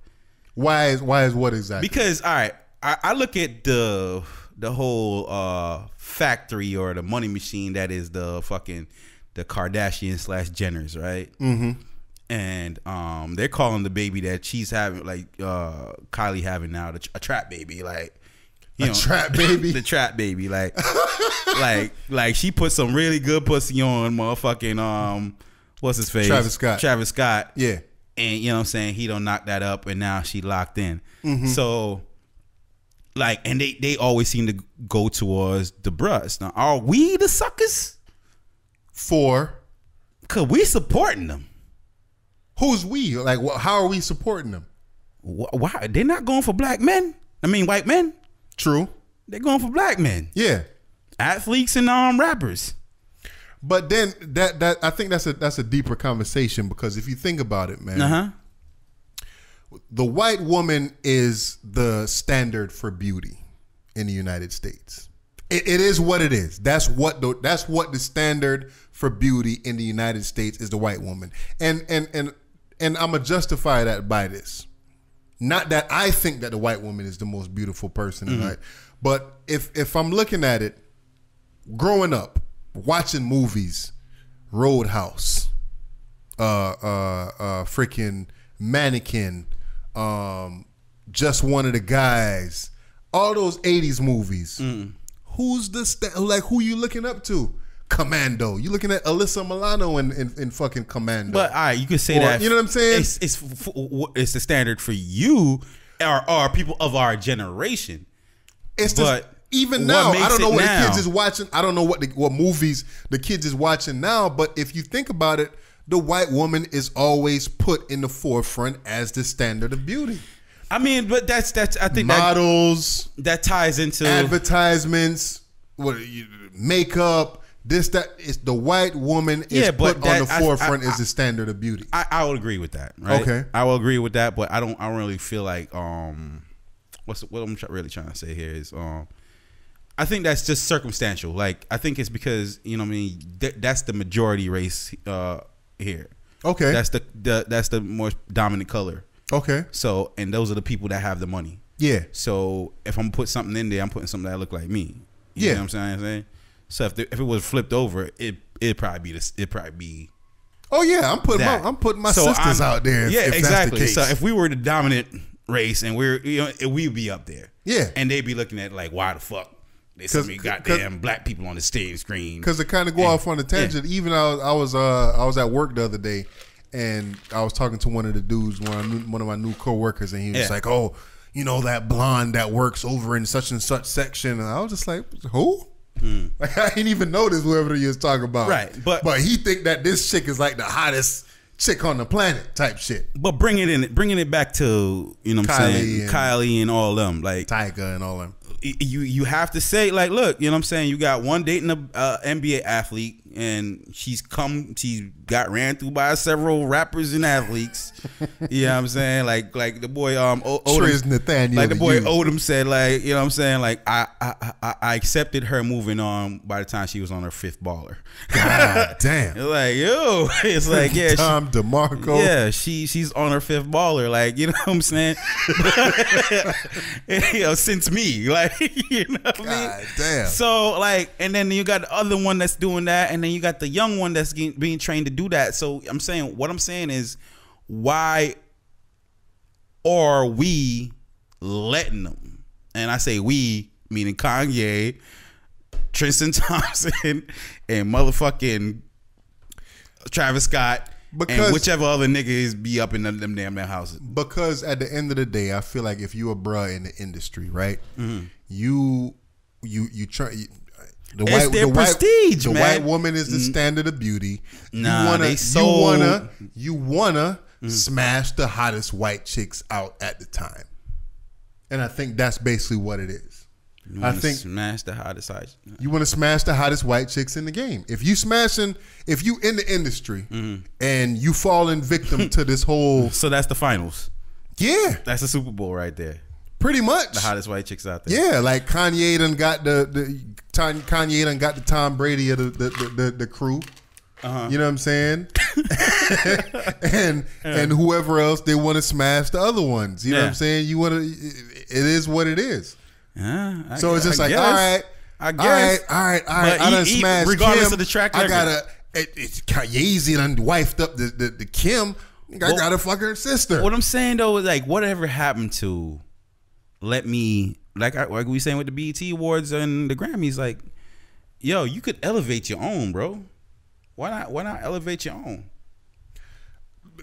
why is what exactly? Because all right, I look at the whole factory or the money machine that is the Kardashians / Jenners, right? Mm-hmm. And they're calling the baby that she's having, like Kylie having now, a trap baby, like. Trap baby, the trap baby, like she put some really good pussy on motherfucking what's his face? Travis Scott. Yeah. And you know what I'm saying? He don't knock that up, and now she locked in. Mm-hmm. So, like, and they always seem to go towards the bruhs. Now, are we the suckers? Cause we supporting them. Who's we? Like, how are we supporting them? Why? They're not going for black men. I mean, white men. True. they're going for black men. Yeah. Athletes and rappers. But then that I think that's a deeper conversation, because if you think about it, man, the white woman is the standard for beauty in the United States. It is what it is. That's what the standard for beauty in the United States is, the white woman. And I'm gonna justify that by this. Not that I think that the white woman is the most beautiful person in life, but if I'm looking at it, growing up, watching movies, Roadhouse, freaking Mannequin, Just One of the Guys, all those 80s movies. Who's who you looking up to? Commando. You looking at Alyssa Milano in fucking Commando. But all right, you could say that. You know what I'm saying? It's the standard for you or people of our generation. Even now, I don't know what the kids is watching. I don't know what movies the kids is watching now. But if you think about it, the white woman is always put in the forefront as the standard of beauty. I mean, but that's I think models that ties into advertisements, makeup. Is the white woman is put on the forefront as the standard of beauty. I would agree with that. Right? Okay, I will agree with that, but I don't really feel like what I'm really trying to say here is I think that's just circumstantial. Like, I think it's because, you know what I mean, that's the majority race here. Okay, that's the more dominant color. Okay, so, and those are the people that have the money. Yeah. So if I'm gonna put something in there, I'm putting something that look like me. You know what I'm saying? So if it was flipped over, it'd probably be this. It'd probably be. Oh yeah, I'm putting my sisters out there. Yeah, exactly. So if we were the dominant race and we'd be up there. Yeah. And they'd be looking at like, why the fuck they so many goddamn black people on the stage screen? Because to kind of go off on a tangent, even I was at work the other day, and I was talking to one of the dudes, one of my new coworkers, and he was like, "Oh, you know that blonde that works over in such and such section," and I was just like, "Who?" Like, I didn't even notice whoever he was talking about. Right, but he think that this chick is like the hottest chick on the planet type shit. But bringing it back to, you know what I'm saying, Kylie and all them, like Tyga and all them. You have to say, like, look, you know what I'm saying, you got one dating a NBA athlete, and she's got ran through by several rappers and athletes. You know what I'm saying? Like the boy Odom, Nathaniel, like the boy Odom said, like, you know what I'm saying, like I accepted her moving on by the time she was on her fifth baller. God damn. It's like, yo, it's like, yeah, Tom DeMarco. Yeah, she's on her fifth baller, like, you know what I'm saying? You know, since me, like, you know what I mean? Damn. So, like, and then you got the other one that's doing that, and then you got the young one that's being trained to do that. So what I'm saying is, why are we letting them? And I say we, meaning Kanye, Tristan Thompson, and motherfucking Travis Scott, and whichever other niggas be up in them damn houses. Because at the end of the day, I feel like if you a bruh in the industry, right, you try. The white woman is the standard of beauty. Nah, you wanna smash the hottest white chicks out at the time, and I think that's basically what it is. I think smash the hottest. You want to smash the hottest white chicks in the game. If you in the industry and you falling victim to this whole, so that's the finals. Yeah, that's the Super Bowl right there. Pretty much the hottest white chicks out there. Yeah, like Kanye done got the Tom Brady of the crew. You know what I'm saying? and whoever else, they want to smash the other ones. You know what I'm saying? You want to. It is what it is. So it's just like, all right, I guess, all right. I done smashed regardless Kim. of the track. I gotta. It's Yeezy done wifed up the Kim. I gotta fuck her sister. What I'm saying though is, like, whatever happened to let me, like we saying with the BET Awards and the Grammys, like, yo, you could elevate your own, bro. Why not elevate your own?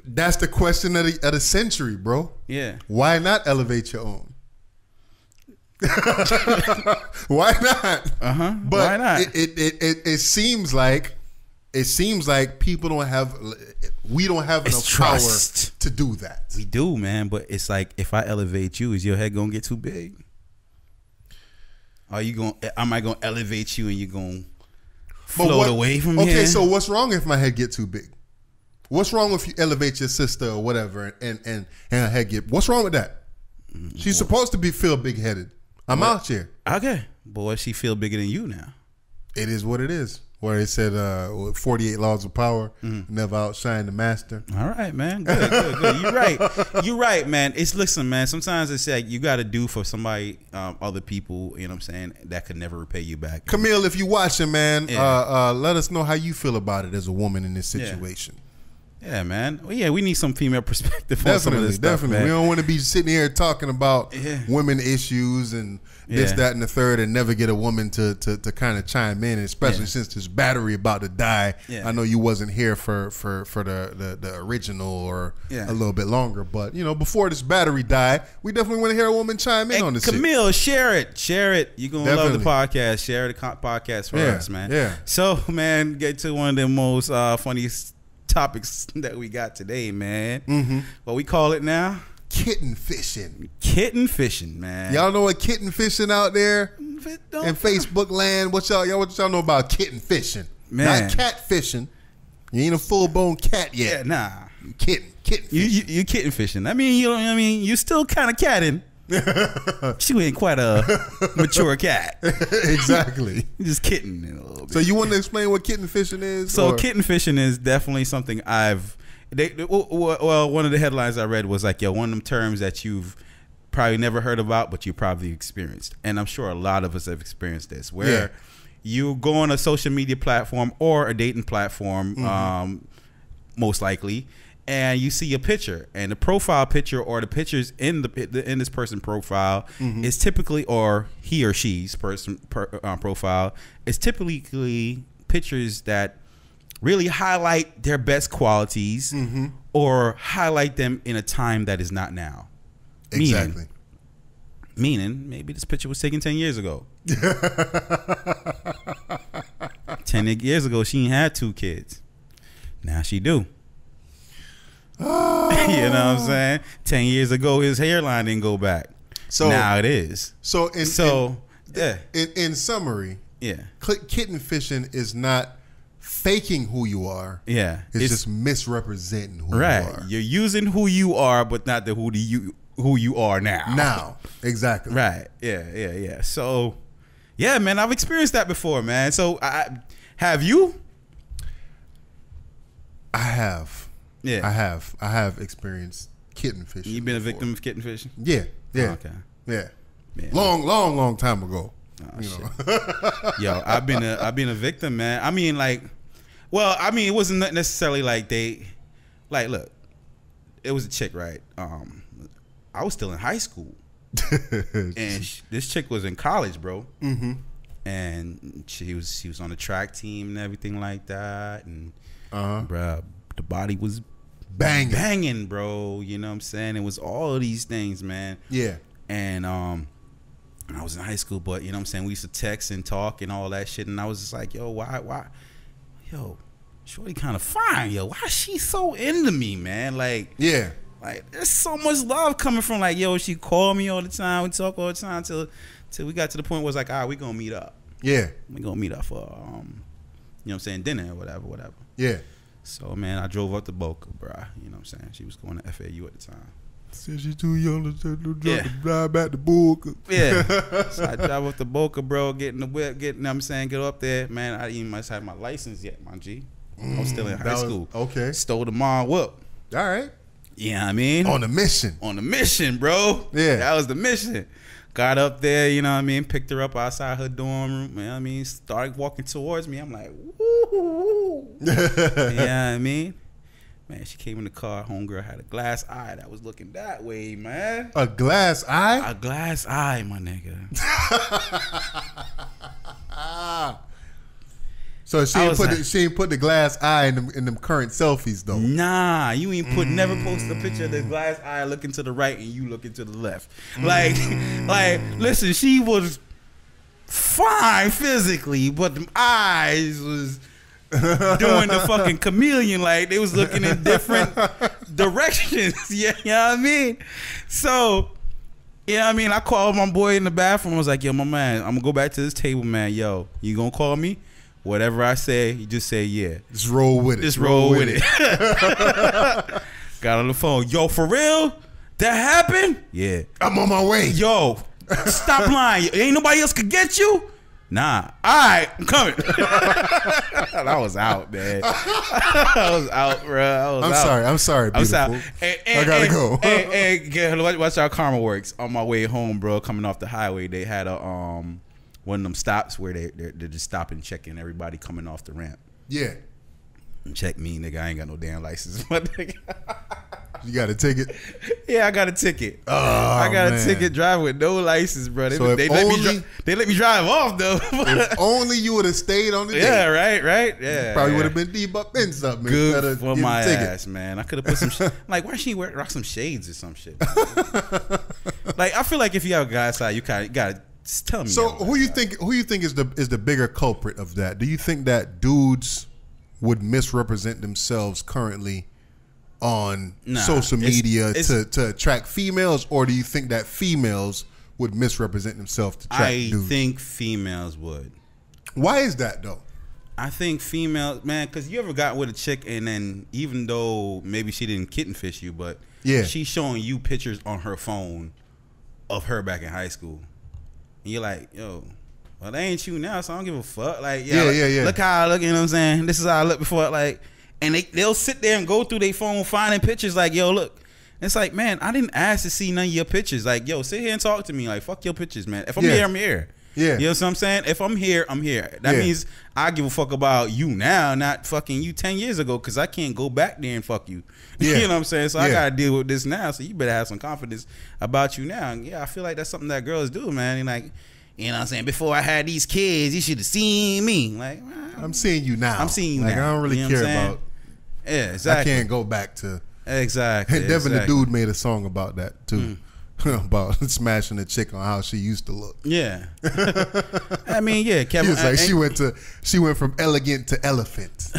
That's the question of the century, bro. Yeah. Why not elevate your own? Why not? But why not? It seems like people don't have. We don't have enough power to do that. We do, man. But it's like, if I elevate you, is your head gonna get too big? Am I gonna elevate you and you gonna float away from here? Okay, so what's wrong if my head get too big? What's wrong if you elevate your sister or whatever and her head get? What's wrong with that? She's supposed to feel big headed. I'm out here. Okay, boy, she feel bigger than you now. It is what it is. Where it said 48 laws of power, never outshine the master. All right, man. Good. You're right, man. Listen, man. Sometimes it's like you got to do for somebody, other people. You know what I'm saying? That could never repay you back. Camille, if you watching, man, let us know how you feel about it as a woman in this situation. Yeah, man. Well, yeah, we need some female perspective on some of this stuff, definitely. man. We don't want to be sitting here talking about women issues and this, that, and the third, and never get a woman to kind of chime in, and especially since this battery about to die. I know you wasn't here for the original or a little bit longer, but before this battery died, we definitely want to hear a woman chime in on this. Camille, share it. You're gonna love the podcast. Share the podcast for us, man. Yeah. So, man, get to one of the most funniest topics that we got today, man. What we call it now? Kitten fishing. Kitten fishing, man. Y'all know what kitten fishing out there in Facebook land? What y'all know about kitten fishing? Man. Not cat fishing. You ain't a full blown cat yet. Yeah, nah. Kitten fishing. You kitten fishing. You still kind of catting. She ain't quite a mature cat. Exactly. Just kidding a little bit. So you want to explain what kitten fishing is? So kitten fishing is definitely something one of the headlines I read was like, one of them terms that you've probably never heard about, but you probably experienced. And I'm sure a lot of us have experienced this, where you go on a social media platform or a dating platform, most likely, and you see a picture, and the profile picture or the pictures in this person profile is typically, or he or she's profile is typically pictures that really highlight their best qualities or highlight them in a time that is not now. Exactly. Meaning maybe this picture was taken 10 years ago. 10 years ago, she ain't had 2 kids. Now she do. You know what I'm saying? 10 years ago, his hairline didn't go back. So now it is. So in summary, kitten fishing is not faking who you are. Yeah, it's just misrepresenting who you are. You're using who you are, but not who you are now. Now, exactly. Right. Yeah. So, yeah, man, I've experienced that before, man. So, have you? I have. Yeah, I have experienced kitten fishing. You been a victim of kitten fishing? Yeah. Oh, okay. Yeah. Long time ago. Oh, shit. Yo, I've been a victim, man. I mean, it wasn't necessarily like look, it was a chick, right? I was still in high school, and this chick was in college, bro. And she was on the track team and everything like that, and bruh, the body was banging, bro. You know what I'm saying? It was all of these things, man. Yeah. And I was in high school, but you know what I'm saying, we used to text and talk and all that shit, and I was just like, yo, why yo, shorty kind of fine, yo, why is she so into me, man? Like, yeah, like there's so much love coming from, like, yo, she called me all the time, we talk all the time till we got to the point where it's like, all right, we gonna meet up. Yeah, we gonna meet up for you know what I'm saying, dinner or whatever. Yeah. So, man, I drove up to Boca, bruh. You know what I'm saying? She was going to FAU at the time. Said she's too young to drive back to Boca. Yeah. So I drive up to Boca, bro, get in the whip, get up there. Man, I didn't even have my license yet, my G. I was still in high school. Okay. Stole the mom whip. All right. Yeah, you know what I mean? On the mission. On the mission, bro. Yeah. That was the mission. Got up there, you know what I mean? Picked her up outside her dorm room, you know what I mean? Started walking towards me. I'm like, woo. You know what I mean? Man, she came in the car. Homegirl had a glass eye that was looking that way, man. A glass eye? A glass eye, my nigga. So she ain't put the glass eye in them current selfies though. Nah, you ain't never post a picture of the glass eye looking to the right and you looking to the left. Like, listen, she was fine physically, but them eyes was doing the fucking chameleon, like they was looking in different directions. Yeah, you know what I mean? So Yeah, I mean, I called my boy in the bathroom. I was like, yo, my man, I'm gonna go back to this table, man. Yo, you gonna call me? Whatever I say, you just say yeah. Just roll with it. Just roll with it. Got on the phone. Yo, for real? That happened? Yeah. I'm on my way. Yo, stop lying. Ain't nobody else could get you? Nah. All right, I'm coming. I was out, man. I was out, bro. I'm sorry, beautiful. I gotta go. Hey, watch how karma works. On my way home, bro, coming off the highway, they had a one of them stops where they're just stopping, checking everybody coming off the ramp. Yeah. Check me, nigga. I ain't got no damn license. You got a ticket? Yeah, I got a ticket. Oh, I got man. a ticket driving with no license, bro. They let me drive off though. If only you would have stayed on the Yeah, right. Yeah, probably would have been debunked in something. Good for my ass, man. I could have put some like, why she rock some shades or some shit? Like, I feel like if you have a guy outside, you kind of gotta tell me. So who you think is the bigger culprit of that? Do you think that dudes would misrepresent themselves currently on social media to attract females, or do you think that females would misrepresent themselves to attract dudes? I think females would. Why is that though? I think females, man, because you ever got with a chick and then even though maybe she didn't kittenfish you, but she's showing you pictures on her phone of her back in high school. And you're like, yo, well, that ain't you now, so I don't give a fuck. Like, yeah. Look how I look, you know what I'm saying? This is how I look before, like, and they'll sit there and go through their phone finding pictures like, yo, look. It's like, man, I didn't ask to see none of your pictures. Like, yo, sit here and talk to me. Like, fuck your pictures, man. If I'm here, I'm here. Yeah. You know what I'm saying? If I'm here, I'm here. That means I give a fuck about you now, not fucking you 10 years ago, because I can't go back there and fuck you. Yeah. You know what I'm saying? So I got to deal with this now. So you better have some confidence about you now. And yeah, I feel like that's something that girls do, man. And like, you know what I'm saying? Before I had these kids, you should have seen me. Like, I'm seeing you now. I'm seeing you like, now. I don't really care about. Yeah, exactly. I can't go back to. Exactly. And Devin the Dude made a song about that too. About smashing a chick on how she used to look. Yeah. I mean, yeah, Kevin. He was like, she went from elegant to elephant.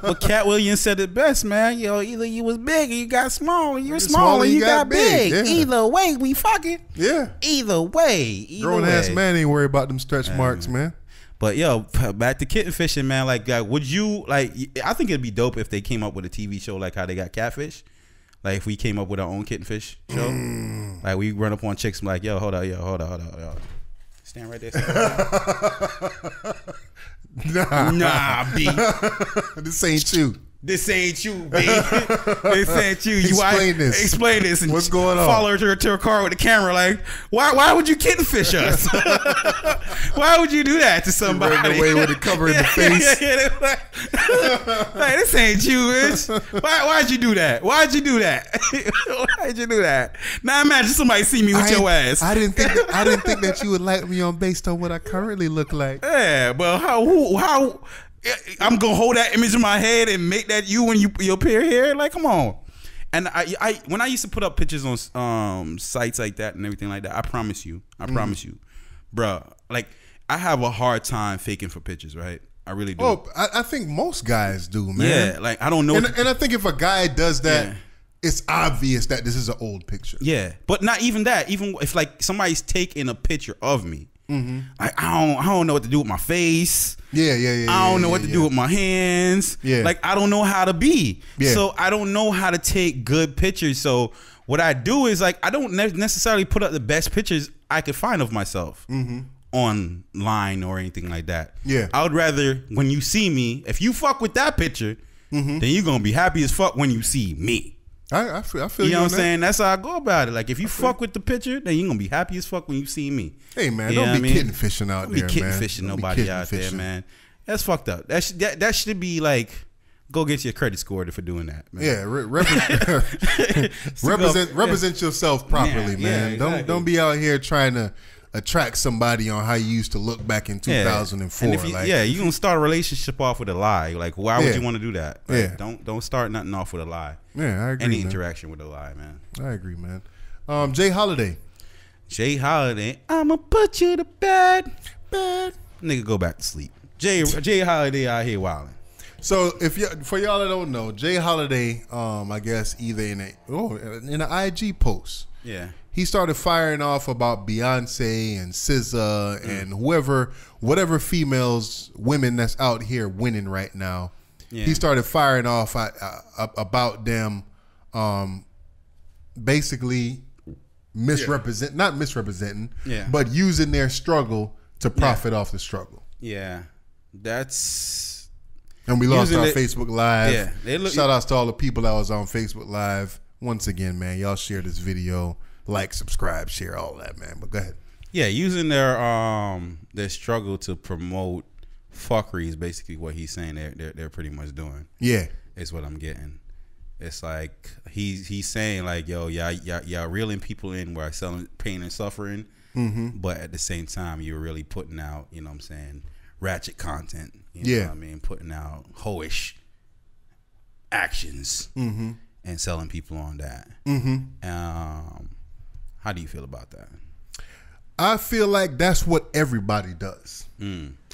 Well, Cat Williams said it best, man. Yo, either you was big or you got small, or you're small and you got big. Yeah. Either way, we fucking. Yeah. Either way. Grown ass man ain't worried about them stretch marks, man. But yo, back to kitten fishing, man. Like, would you like? I think it'd be dope if they came up with a TV show like how they got Catfish. Like if we came up with our own kitten fish show, like we run up on chicks and like, yo, hold on, stand right there. Nah, B. This ain't you. This ain't you, B. This ain't you. Explain this. Explain this. And what's going on? Follow her to her car with the camera. Like, why would you kitten fish us? Why would you do that to somebody? Running away with it covering the face. Like, this ain't you, bitch. Why'd you do that? Why'd you do that? Why'd you do that? Now imagine somebody see me with your ass. I didn't think that you would like me on based on what I currently look like. Yeah, but how? I'm gonna hold that image in my head and make that you when you appear here. Like, come on. And I when I used to put up pictures on sites like that and everything like that, I promise you, bro. Like, I have a hard time faking for pictures, right? I really do. Oh, I think most guys do, man. Yeah, like I don't know. And I think if a guy does that, it's obvious that this is an old picture. Yeah, but not even that. Even if like somebody's taking a picture of me. Like I don't know what to do with my face. Yeah. I don't know what to do with my hands. Yeah. Like I don't know how to be. Yeah. So I don't know how to take good pictures. So what I do is like I don't necessarily put up the best pictures I could find of myself online or anything like that. Yeah. I would rather when you see me, if you fuck with that picture, then you're gonna be happy as fuck when you see me. I feel you know what I'm saying? That's how I go about it. Like if you fuck with the picture, then you're gonna be happy as fuck when you see me. Hey man, don't be kitten fishing out there, man. Don't be kitten fishing nobody out there, man. That's fucked up. That should be like, go get your credit score for doing that, man. Yeah, represent yourself properly, man. Exactly. Don't be out here trying to attract somebody on how you used to look back in 2004. And if you gonna start a relationship off with a lie. Like, why would you want to do that? Like, Yeah. Don't start nothing off with a lie. Yeah, I agree. Any interaction with a lie, man. I agree, man. Jay Holiday. I'ma put you to bed. Nigga, go back to sleep. Jay Holiday out here wilding. So for y'all that don't know, Jay Holiday, I guess either in an IG post, Yeah. He started firing off about Beyonce and SZA and whatever women that's out here winning right now. Yeah. He started firing off about them, basically not misrepresenting, but using their struggle to profit off the struggle. Yeah, that's. And we lost our Facebook Live. Yeah, shout outs to all the people that was on Facebook Live. Once again, man, y'all share this video, like, subscribe, share, all that, man. But go ahead. Yeah, using their struggle to promote fuckery is basically what he's saying. They're pretty much doing. Yeah, is what I'm getting. It's like he's saying like, yo, y'all reeling people in while selling pain and suffering, but at the same time you're really putting out, you know what I'm saying, ratchet content. You know what I mean, putting out hoish actions and selling people on that. How do you feel about that? I feel like that's what everybody does.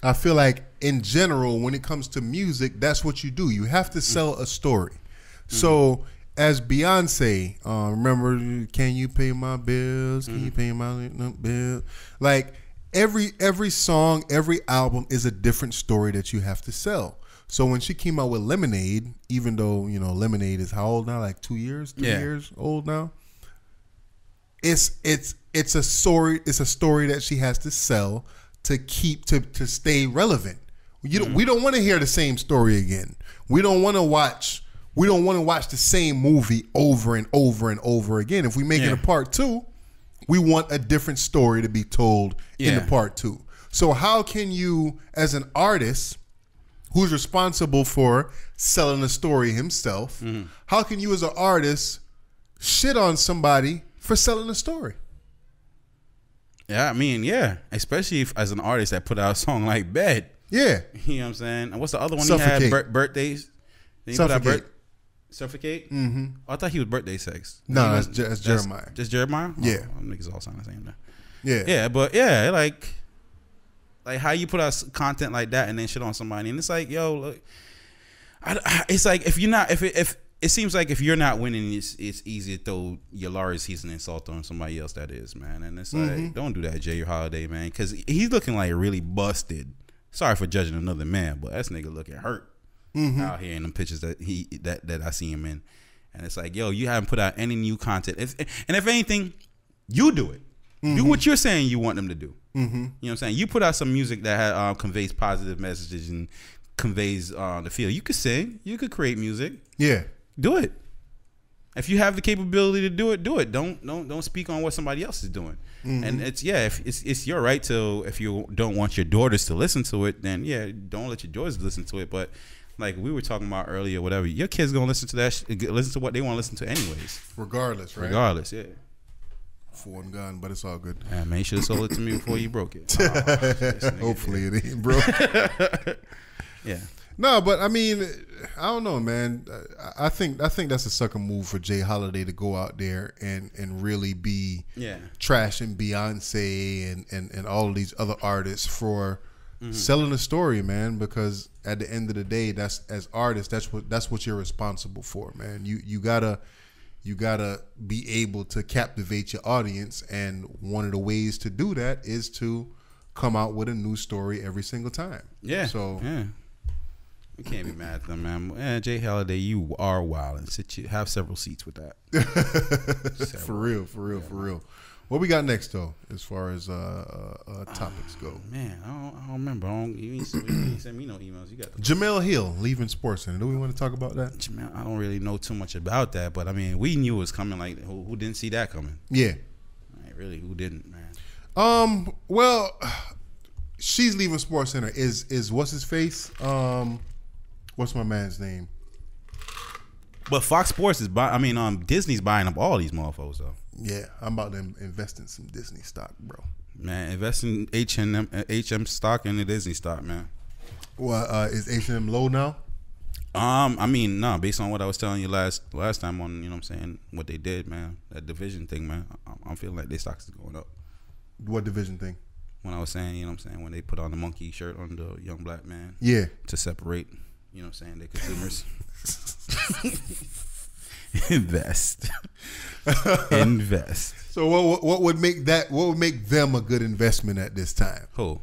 I feel like in general, when it comes to music, that's what you do. You have to sell a story. So as Beyonce, remember, can you pay my bills? Can you pay my bill? Like every song, every album is a different story that you have to sell. So when she came out with Lemonade, even though, you know, Lemonade is how old now? Like 2 years, 3 years old now. It's a story. It's a story that she has to sell to stay relevant. We don't want to hear the same story again. We don't want to watch the same movie over and over and over again. If we make it a part 2, we want a different story to be told in the part 2. So how can you, as an artist who's responsible for selling a story himself, how can you as an artist shit on somebody for selling a story? Yeah, I mean, especially as an artist that put out a song like Bed. Yeah. You know what I'm saying? And what's the other one Suffocate. he had? Birthdays? Suffocate. Suffocate? Oh, I thought he was Birthday Sex. No, that's Jeremiah. Just Jeremiah? Yeah. Oh, niggas all sound the same. Yeah. Yeah, but like how you put out content like that and then shit on somebody, and it's like, yo, look, it's like if it seems like if you're not winning, it's easy to throw your Laurie's season insult on somebody else that is, man. And it's like, don't do that, Jay Holiday, man, because he's looking like really busted. Sorry for judging another man, but that nigga looking hurt out here in them pictures that I see him in. And it's like, yo, you haven't put out any new content. And if anything, you do it. Do what you're saying you want them to do. You know what I'm saying? You put out some music that conveys positive messages and conveys the feel. You could sing. You could create music. Yeah. Do it. If you have the capability to do it, do it. Don't speak on what somebody else is doing. And it's your right to, if you don't want your daughters to listen to it, then don't let your daughters listen to it. But like we were talking about earlier, whatever, your kids gonna listen to listen to what they want to listen to anyways. Regardless, right? Regardless, yeah. For one gun, but it's all good. Yeah, man, you should have sold it to me before you broke it. Hopefully it ain't broke. Yeah. No, but I mean, I don't know, man. I think that's a sucker move for Jay Holiday to go out there and really be trashing Beyonce and all of these other artists for selling a story, man. Because at the end of the day, that's, as artists, that's what you're responsible for, man. You gotta be able to captivate your audience, and one of the ways to do that is to come out with a new story every single time. Yeah. So you can't be mad at them, man. Jay Holiday, you are wild, and have several seats with that. For real. What we got next though, as far as topics go? Man, I don't remember. You ain't send me no emails. You got Jamel Hill leaving SportsCenter. Do we want to talk about that? Jamel, I don't really know too much about that, but I mean, we knew it was coming. Like, who didn't see that coming? Yeah. Like, really, who didn't, man? Well, she's leaving SportsCenter. Is what's his face? What's my man's name? But Fox Sports is Disney's buying up all these motherfuckers though. Yeah, I'm about to invest in some Disney stock, bro. Man, invest in HM stock and the Disney stock, man. Well, is H&M low now? No, based on what I was telling you last time on, you know what I'm saying, what they did, man, that division thing, man, I'm feeling like their stocks is going up. What division thing? When I was saying, you know what I'm saying, when they put on the monkey shirt on the young black man. Yeah. To separate, you know what I'm saying, their consumers. Invest. Invest. So what would make that? What would make them a good investment at this time? Who?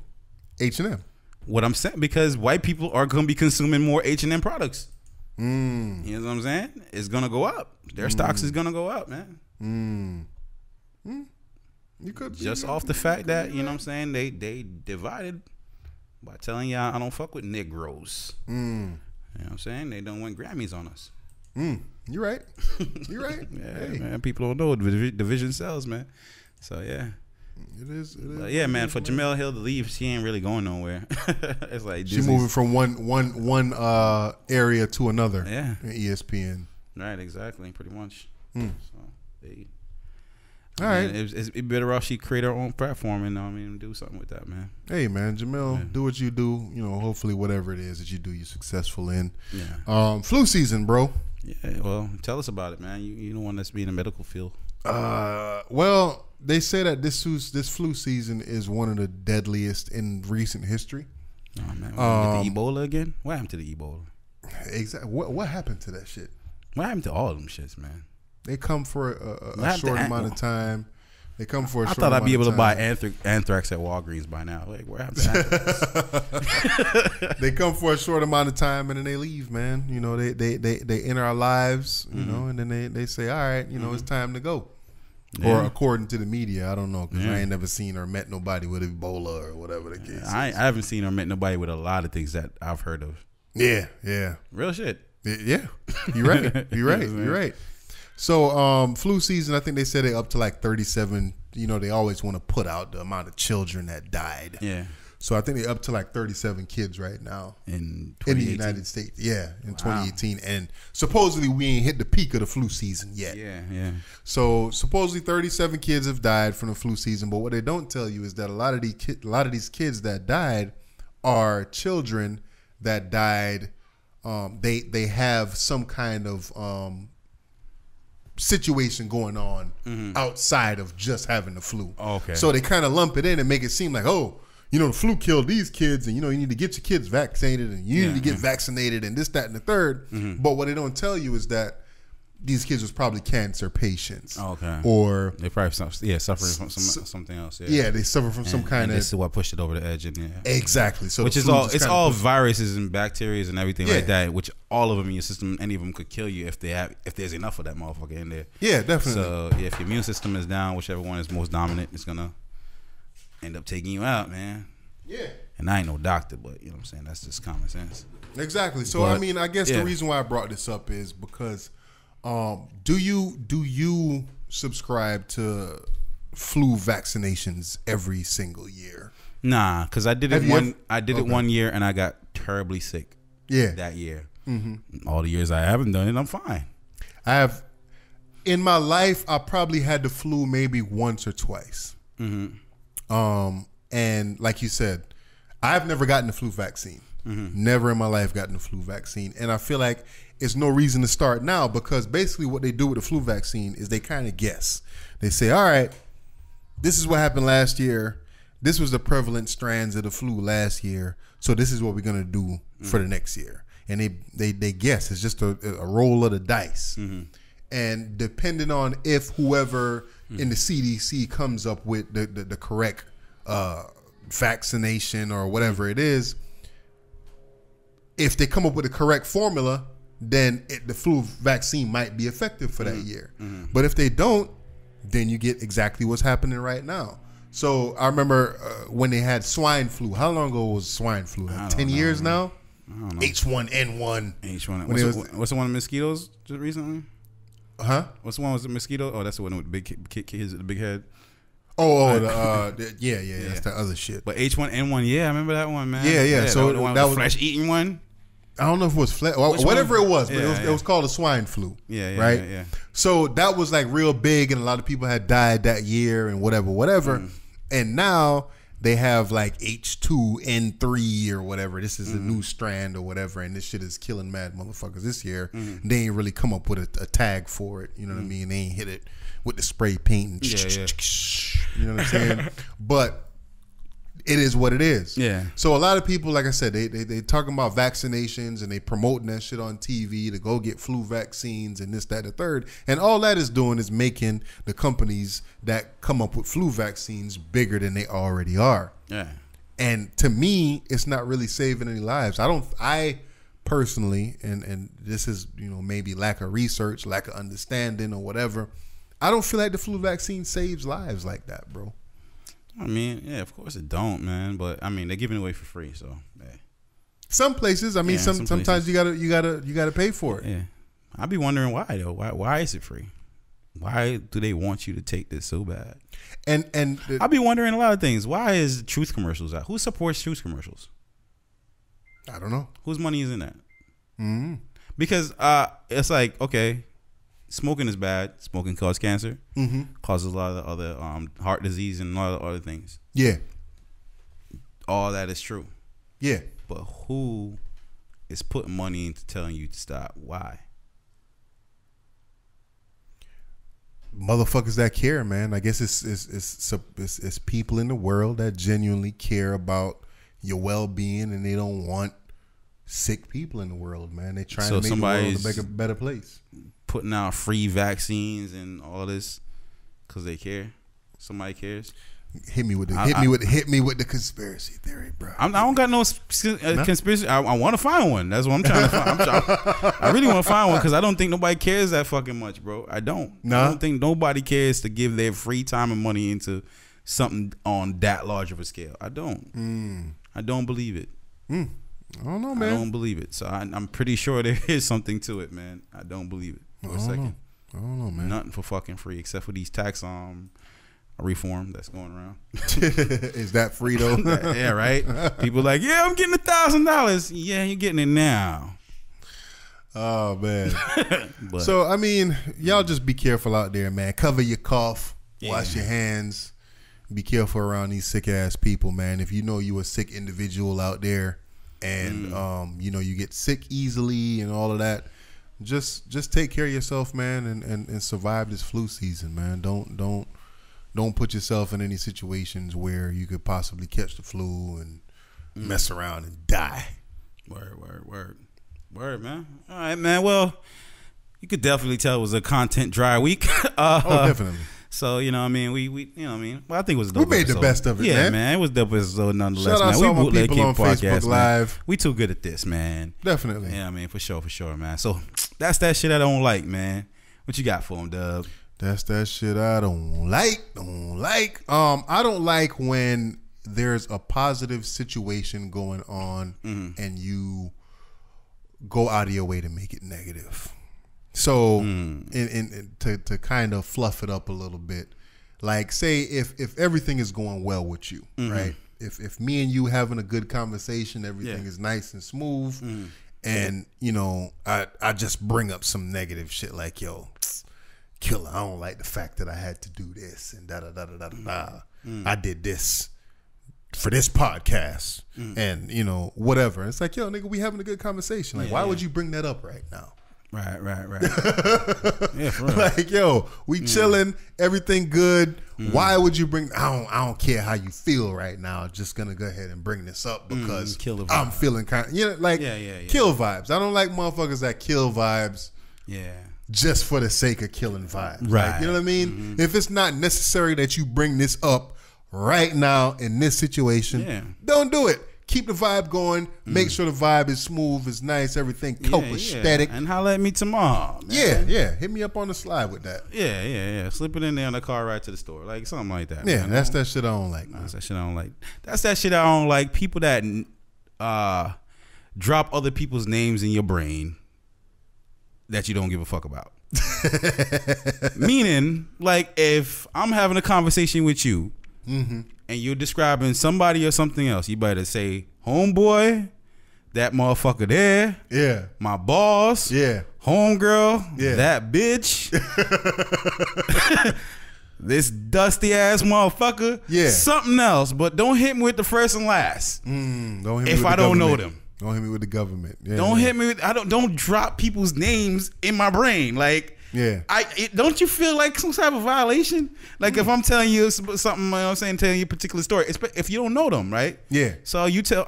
H&M. What I'm saying, because white people are going to be consuming more H&M products. You know what I'm saying? It's going to go up. Their stocks is going to go up, man. You could just off the fact that, you know what I'm saying, they divided by telling y'all I don't fuck with Negroes. You know what I'm saying? They don't win Grammys on us. You're right. You're right. Yeah, Hey. man. People don't know division sells, man. So yeah. It is. But yeah, man. For Jamel Hill to leave, she ain't really going nowhere. It's like She's moving from one area to another. Yeah. In ESPN. Right. Exactly. Pretty much. So they. All right. It's better off she create her own platform and do something with that, man. Hey, man, Jamel, do what you do. You know, hopefully whatever it is that you do, you're successful in. Yeah. Flu season, bro. Yeah. Well, tell us about it, man. You the one that's be in the medical field. Well, they say that this flu season is one of the deadliest in recent history. Oh man, get the Ebola again? What happened to the Ebola? Exactly. What happened to that shit? What happened to all of them shits, man? They come for a short amount of time. They come for a short amount of time. I thought I'd be able to buy anthrax at Walgreens by now. Like, where happened to anthrax? They come for a short amount of time and then they leave, man. You know, they enter our lives, you know, and then they say, all right, you know, it's time to go. Yeah. Or according to the media, I don't know, because I ain't never seen or met nobody with Ebola or whatever the case is. I haven't seen or met nobody with a lot of things that I've heard of. Yeah. Real shit. Yeah, you're right. You're right. So flu season, I think they said they up to like 37. You know, they always want to put out the amount of children that died. Yeah. So I think they're up to like 37 kids right now in the United States. Yeah, in 2018, and supposedly we ain't hit the peak of the flu season yet. Yeah. So supposedly 37 kids have died from the flu season, but what they don't tell you is that a lot of these kids that died are children that died. They have some kind of situation going on outside of just having the flu. Okay. So they kind of lump it in and make it seem like, oh, you know, the flu killed these kids, and you know, you need to get your kids vaccinated, and you need to get vaccinated, and this, that, and the third. But what they don't tell you is that these kids was probably cancer patients. Okay. Or they probably suffering from something else. Yeah, they suffer from some kind of. This is what pushed it over the edge. And exactly. So which is all. It's all viruses and bacteria and everything like that. Which all of them in your system, any of them could kill you if there's enough of that motherfucker in there. Yeah, definitely. So if your immune system is down, whichever one is most dominant, it's gonna end up taking you out, man. Yeah. And I ain't no doctor, but you know what I'm saying, that's just common sense. Exactly. So I mean, I guess the reason why I brought this up is because do you subscribe to flu vaccinations every single year? Nah, because I did it one year and I got terribly sick. Yeah. That year. All the years I haven't done it, I'm fine. I have in my life I probably had the flu maybe once or twice. And like you said, I've never gotten the flu vaccine. Never in my life gotten the flu vaccine. And I feel like it's no reason to start now, because basically what they do with the flu vaccine is they kind of guess. They say, all right, this is what happened last year. This was the prevalent strands of the flu last year. So this is what we're going to do for the next year. And they guess. It's just a roll of the dice. And depending on if whoever in the CDC comes up with the correct vaccination or whatever it is, if they come up with the correct formula, then the flu vaccine might be effective for that year. But if they don't, then you get exactly what's happening right now. So I remember when they had swine flu. How long ago was swine flu? Like 10 years now? I don't know. H1N1. What's the one with mosquitoes just recently? Huh? What's the one with the mosquito? Oh, that's the one with the big kids with the big head. Yeah, that's the other shit. But H1N1, yeah, I remember that one, man. Yeah. So the one that was flesh eating one. I don't know if it was flesh or whatever it was, but it was called a swine flu. Right. Yeah. So that was like real big, and a lot of people had died that year, and whatever. And now they have like H2N3 or whatever. This is a new strand or whatever, and this shit is killing mad motherfuckers this year. They ain't really come up with a tag for it. You know what I mean? They ain't hit it with the spray paint. And you know what I'm saying? But it is what it is. Yeah. So a lot of people, like I said, they talking about vaccinations and they promoting that shit on TV to go get flu vaccines and this, that, and the third. And all that is doing is making the companies that come up with flu vaccines bigger than they already are. Yeah. And to me, it's not really saving any lives. I personally, and this is, you know, maybe lack of research, lack of understanding or whatever, I don't feel like the flu vaccine saves lives like that, bro. I mean, yeah, of course it don't, man. But I mean, they're giving it away for free, so hey. Some places, I mean, Yeah, sometimes you gotta pay for it. Yeah, I'd be wondering why though. Why is it free? Why do they want you to take this so bad? And I'll be wondering a lot of things. Why is truth commercials out? Who supports truth commercials? I don't know. Whose money is in that? Mm-hmm. Because it's like, okay, smoking is bad. Smoking causes cancer. Mm-hmm. Causes a lot of other heart disease and a lot of other things. Yeah. All that is true. Yeah. But who is putting money into telling you to stop? Why? Motherfuckers that care, man. I guess it's people in the world that genuinely care about your well-being, and they don't want sick people in the world, man. They trying to make the world a better place. Putting out free vaccines and all this because they care. Somebody cares. Hit me with the conspiracy theory, bro. I don't got no conspiracy. I want to find one. That's what I'm trying to find. I really want to find one because I don't think nobody cares that fucking much, bro. I don't. No? I don't think nobody cares to give their free time and money into something on that large of a scale. I don't. I don't believe it. I don't know, man. I don't believe it. So I'm pretty sure there is something to it, man. I don't believe it for a second. I don't know, man. Nothing for fucking free except for these tax reform that's going around. Is that free though? Yeah, right. People like, yeah, I'm getting $1,000. Yeah, you're getting it now. Oh man. So I mean, y'all just be careful out there, man. Cover your cough. Yeah. Wash your hands. Be careful around these sick ass people, man. If you know you a sick individual out there, and you know you get sick easily and all of that, just take care of yourself, man, and survive this flu season, man. Don't put yourself in any situations where you could possibly catch the flu and mess around and die. Word, man. All right, man. Well, you could definitely tell it was a content dry week. Oh, definitely. So, you know what I mean? We you know what I mean? Well, I think it was a dope We made episode. the best of it, man. man. Yeah, man. It was dope episode nonetheless, Shout out man. to all my Bootleg people on Podcast, Facebook Live. Man. We too good at this, man. Definitely. Yeah, I mean, for sure, man. So, that's that shit I don't like, man. What you got for him, Dub? That's that shit I don't like. I don't like when there's a positive situation going on and you go out of your way to make it negative. So, to kind of fluff it up a little bit, like say if everything is going well with you, right? If me and you having a good conversation, everything is nice and smooth, and you know I just bring up some negative shit like, yo, killer, I don't like the fact that I had to do this and da da da da da da. I did this for this podcast, and you know whatever. It's like, yo, nigga, we having a good conversation. Like, why would you bring that up right now? Right. Yeah, for real. Like, yo, we chilling, everything good. Why would you bring? I don't care how you feel right now. I'm just gonna go ahead and bring this up because I'm feeling kind of, you know, like kill vibes. I don't like motherfuckers that kill vibes. Yeah. Just for the sake of killing vibes. Right. Like, you know what I mean? If it's not necessary that you bring this up right now in this situation, don't do it. Keep the vibe going. Make sure the vibe is smooth, is nice, everything copacetic. And holla at me tomorrow, man. Yeah. Hit me up on the slide with that. Yeah. Slip it in there on the car ride to the store. Like something like that. Yeah, man. that's that shit I don't like. That's that shit I don't like. That's that shit I don't like. People that drop other people's names in your brain that you don't give a fuck about. Meaning, like, if I'm having a conversation with you and you're describing somebody or something else, you better say, homeboy, that motherfucker there, yeah, my boss, yeah, homegirl, yeah, that bitch, this dusty ass motherfucker, yeah, something else, but don't hit me with the first and last. Don't hit me if with I the don't government. know them. Don't hit me with the government. Yeah, don't hit me with, don't drop people's names in my brain. Like, Yeah. Don't you feel like some type of violation? Like if I'm telling you something, you know what I'm saying, telling you a particular story, if you don't know them, right? Yeah. So you tell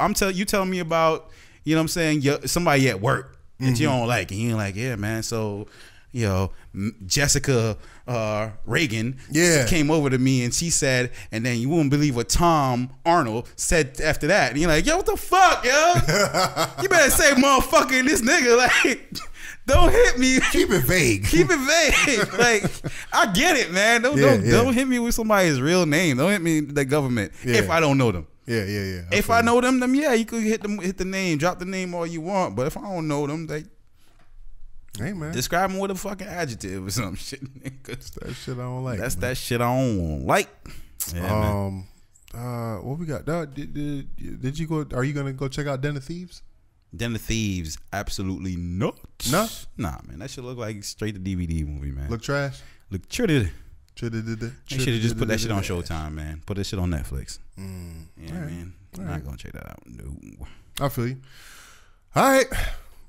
me about, you know what I'm saying, somebody at work that you don't like, and you're like, yeah, man, so, you know, Jessica Reagan came over to me and she said, and then you wouldn't believe what Tom Arnold said after that. And you're like, yo, what the fuck, yo? You better say motherfucker this nigga. Like, don't hit me. Keep it vague. Keep it vague. Like, I get it, man. Don't hit me with somebody's real name. Don't hit me with the government if I don't know them. Yeah. If I know them, yeah, you could hit the name, drop the name all you want. But if I don't know them, like, hey, man. describe them with a fucking adjective or some shit. That's that shit I don't like. That's that shit I don't like. Yeah, what we got? Did you go? Are you gonna go check out Den of Thieves? Den of Thieves, absolutely not. No? Nah, man. That shit look like straight to DVD movie, man. Look trash? Look tritty. They should have just put that shit on Showtime, man. Put that shit on Netflix. Yeah, man. I'm not gonna check that out. No. I feel you. All right.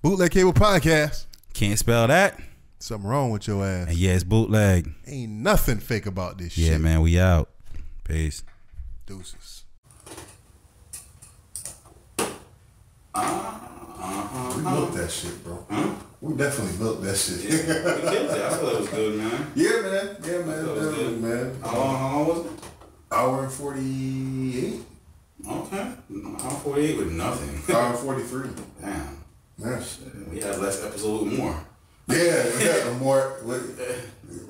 Bootleg Cable Podcast. Can't spell that. Something wrong with your ass. And yeah, it's bootleg. Ain't nothing fake about this shit. Yeah, man. We out. Peace. Deuces. We milked that shit, bro. We definitely milked that shit. Yeah, we killed it. I thought it was good, man. Yeah, man. Definitely, man. How long was it? Hour and 48. Okay. Hour 48 with nothing. Hour and 43. Damn. Yes. We had less episode with more. Yeah, more.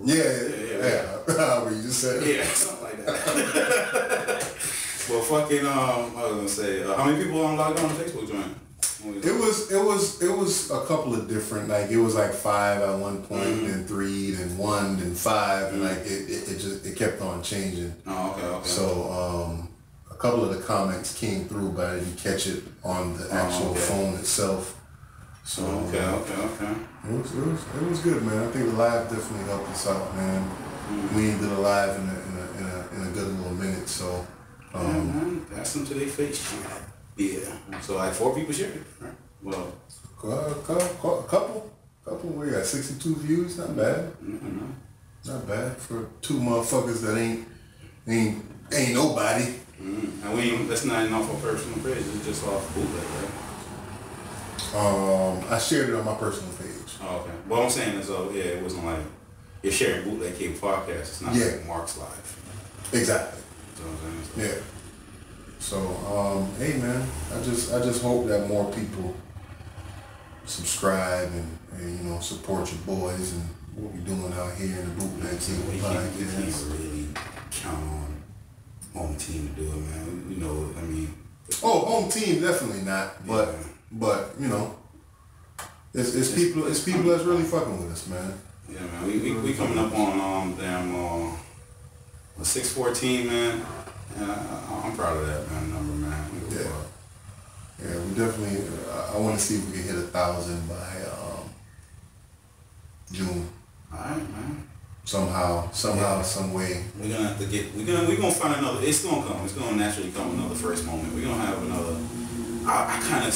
Yeah. How you just said? Yeah, something like that. Well, fucking, I was gonna say, how many people logged on the Facebook joint? It was a couple of different, like it was like 5 at one point, then 3, then 1, then 5, and like it kept on changing. Oh, okay. So a couple of the comments came through, but I didn't catch it on the actual phone itself. So okay. It was good, man. I think the live definitely helped us out, man. We ain't did a live in a good little minute, so. Yeah, man. Ask them to their face. Yeah. So like 4 people shared it, right? Well, couple. We got 62 views. Not bad. Not bad for 2 motherfuckers that ain't nobody. And that's not off our personal page. It's just off Bootleg, right? I shared it on my personal page. Oh, okay. What I'm saying is, it wasn't like you're sharing Bootleg Cable Podcast. It's not like Mark's Live. Exactly. You know what I'm saying? Yeah. So, hey man, I just hope that more people subscribe and support your boys and what we're doing out here in the Bootleg Cable Podcast. We can't really count on home team to do it, man. You know, I mean. Oh, home team definitely not, but it's people that's really fucking with us, man. Yeah, man. We coming up on 614, man. And I'm proud of that, man. Number, man. Yeah, we definitely. I want to see if we can hit 1,000 by June. All right, man. Somehow, some way. We're gonna have to get. We're gonna find another. It's gonna come. It's gonna naturally come. Another first moment. We're gonna have another. I kind of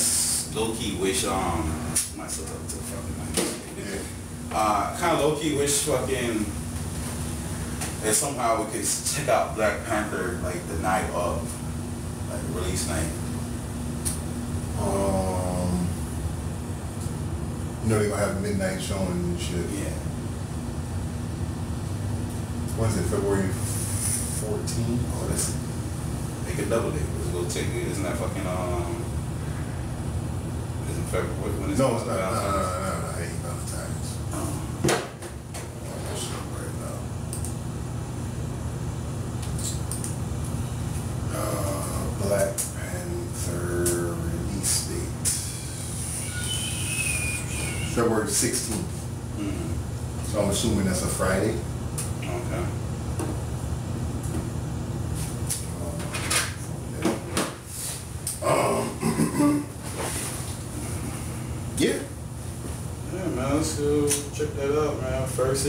low key wish. Might still talk to the fucking night. Kind of low key wish fucking. And somehow we could check out Black Panther like the night of, like release night. They're gonna have midnight showing and shit. Yeah. What is it, February 14th? Oh, that's they could double it. It's a little ticket. Isn't that fucking Isn't February when it's no, it's not. No. Ain't Valentine's. Black Panther release date February 16th. So I'm assuming that's a Friday. Okay. Yeah. Yeah, man. Let's go check that out, man. First.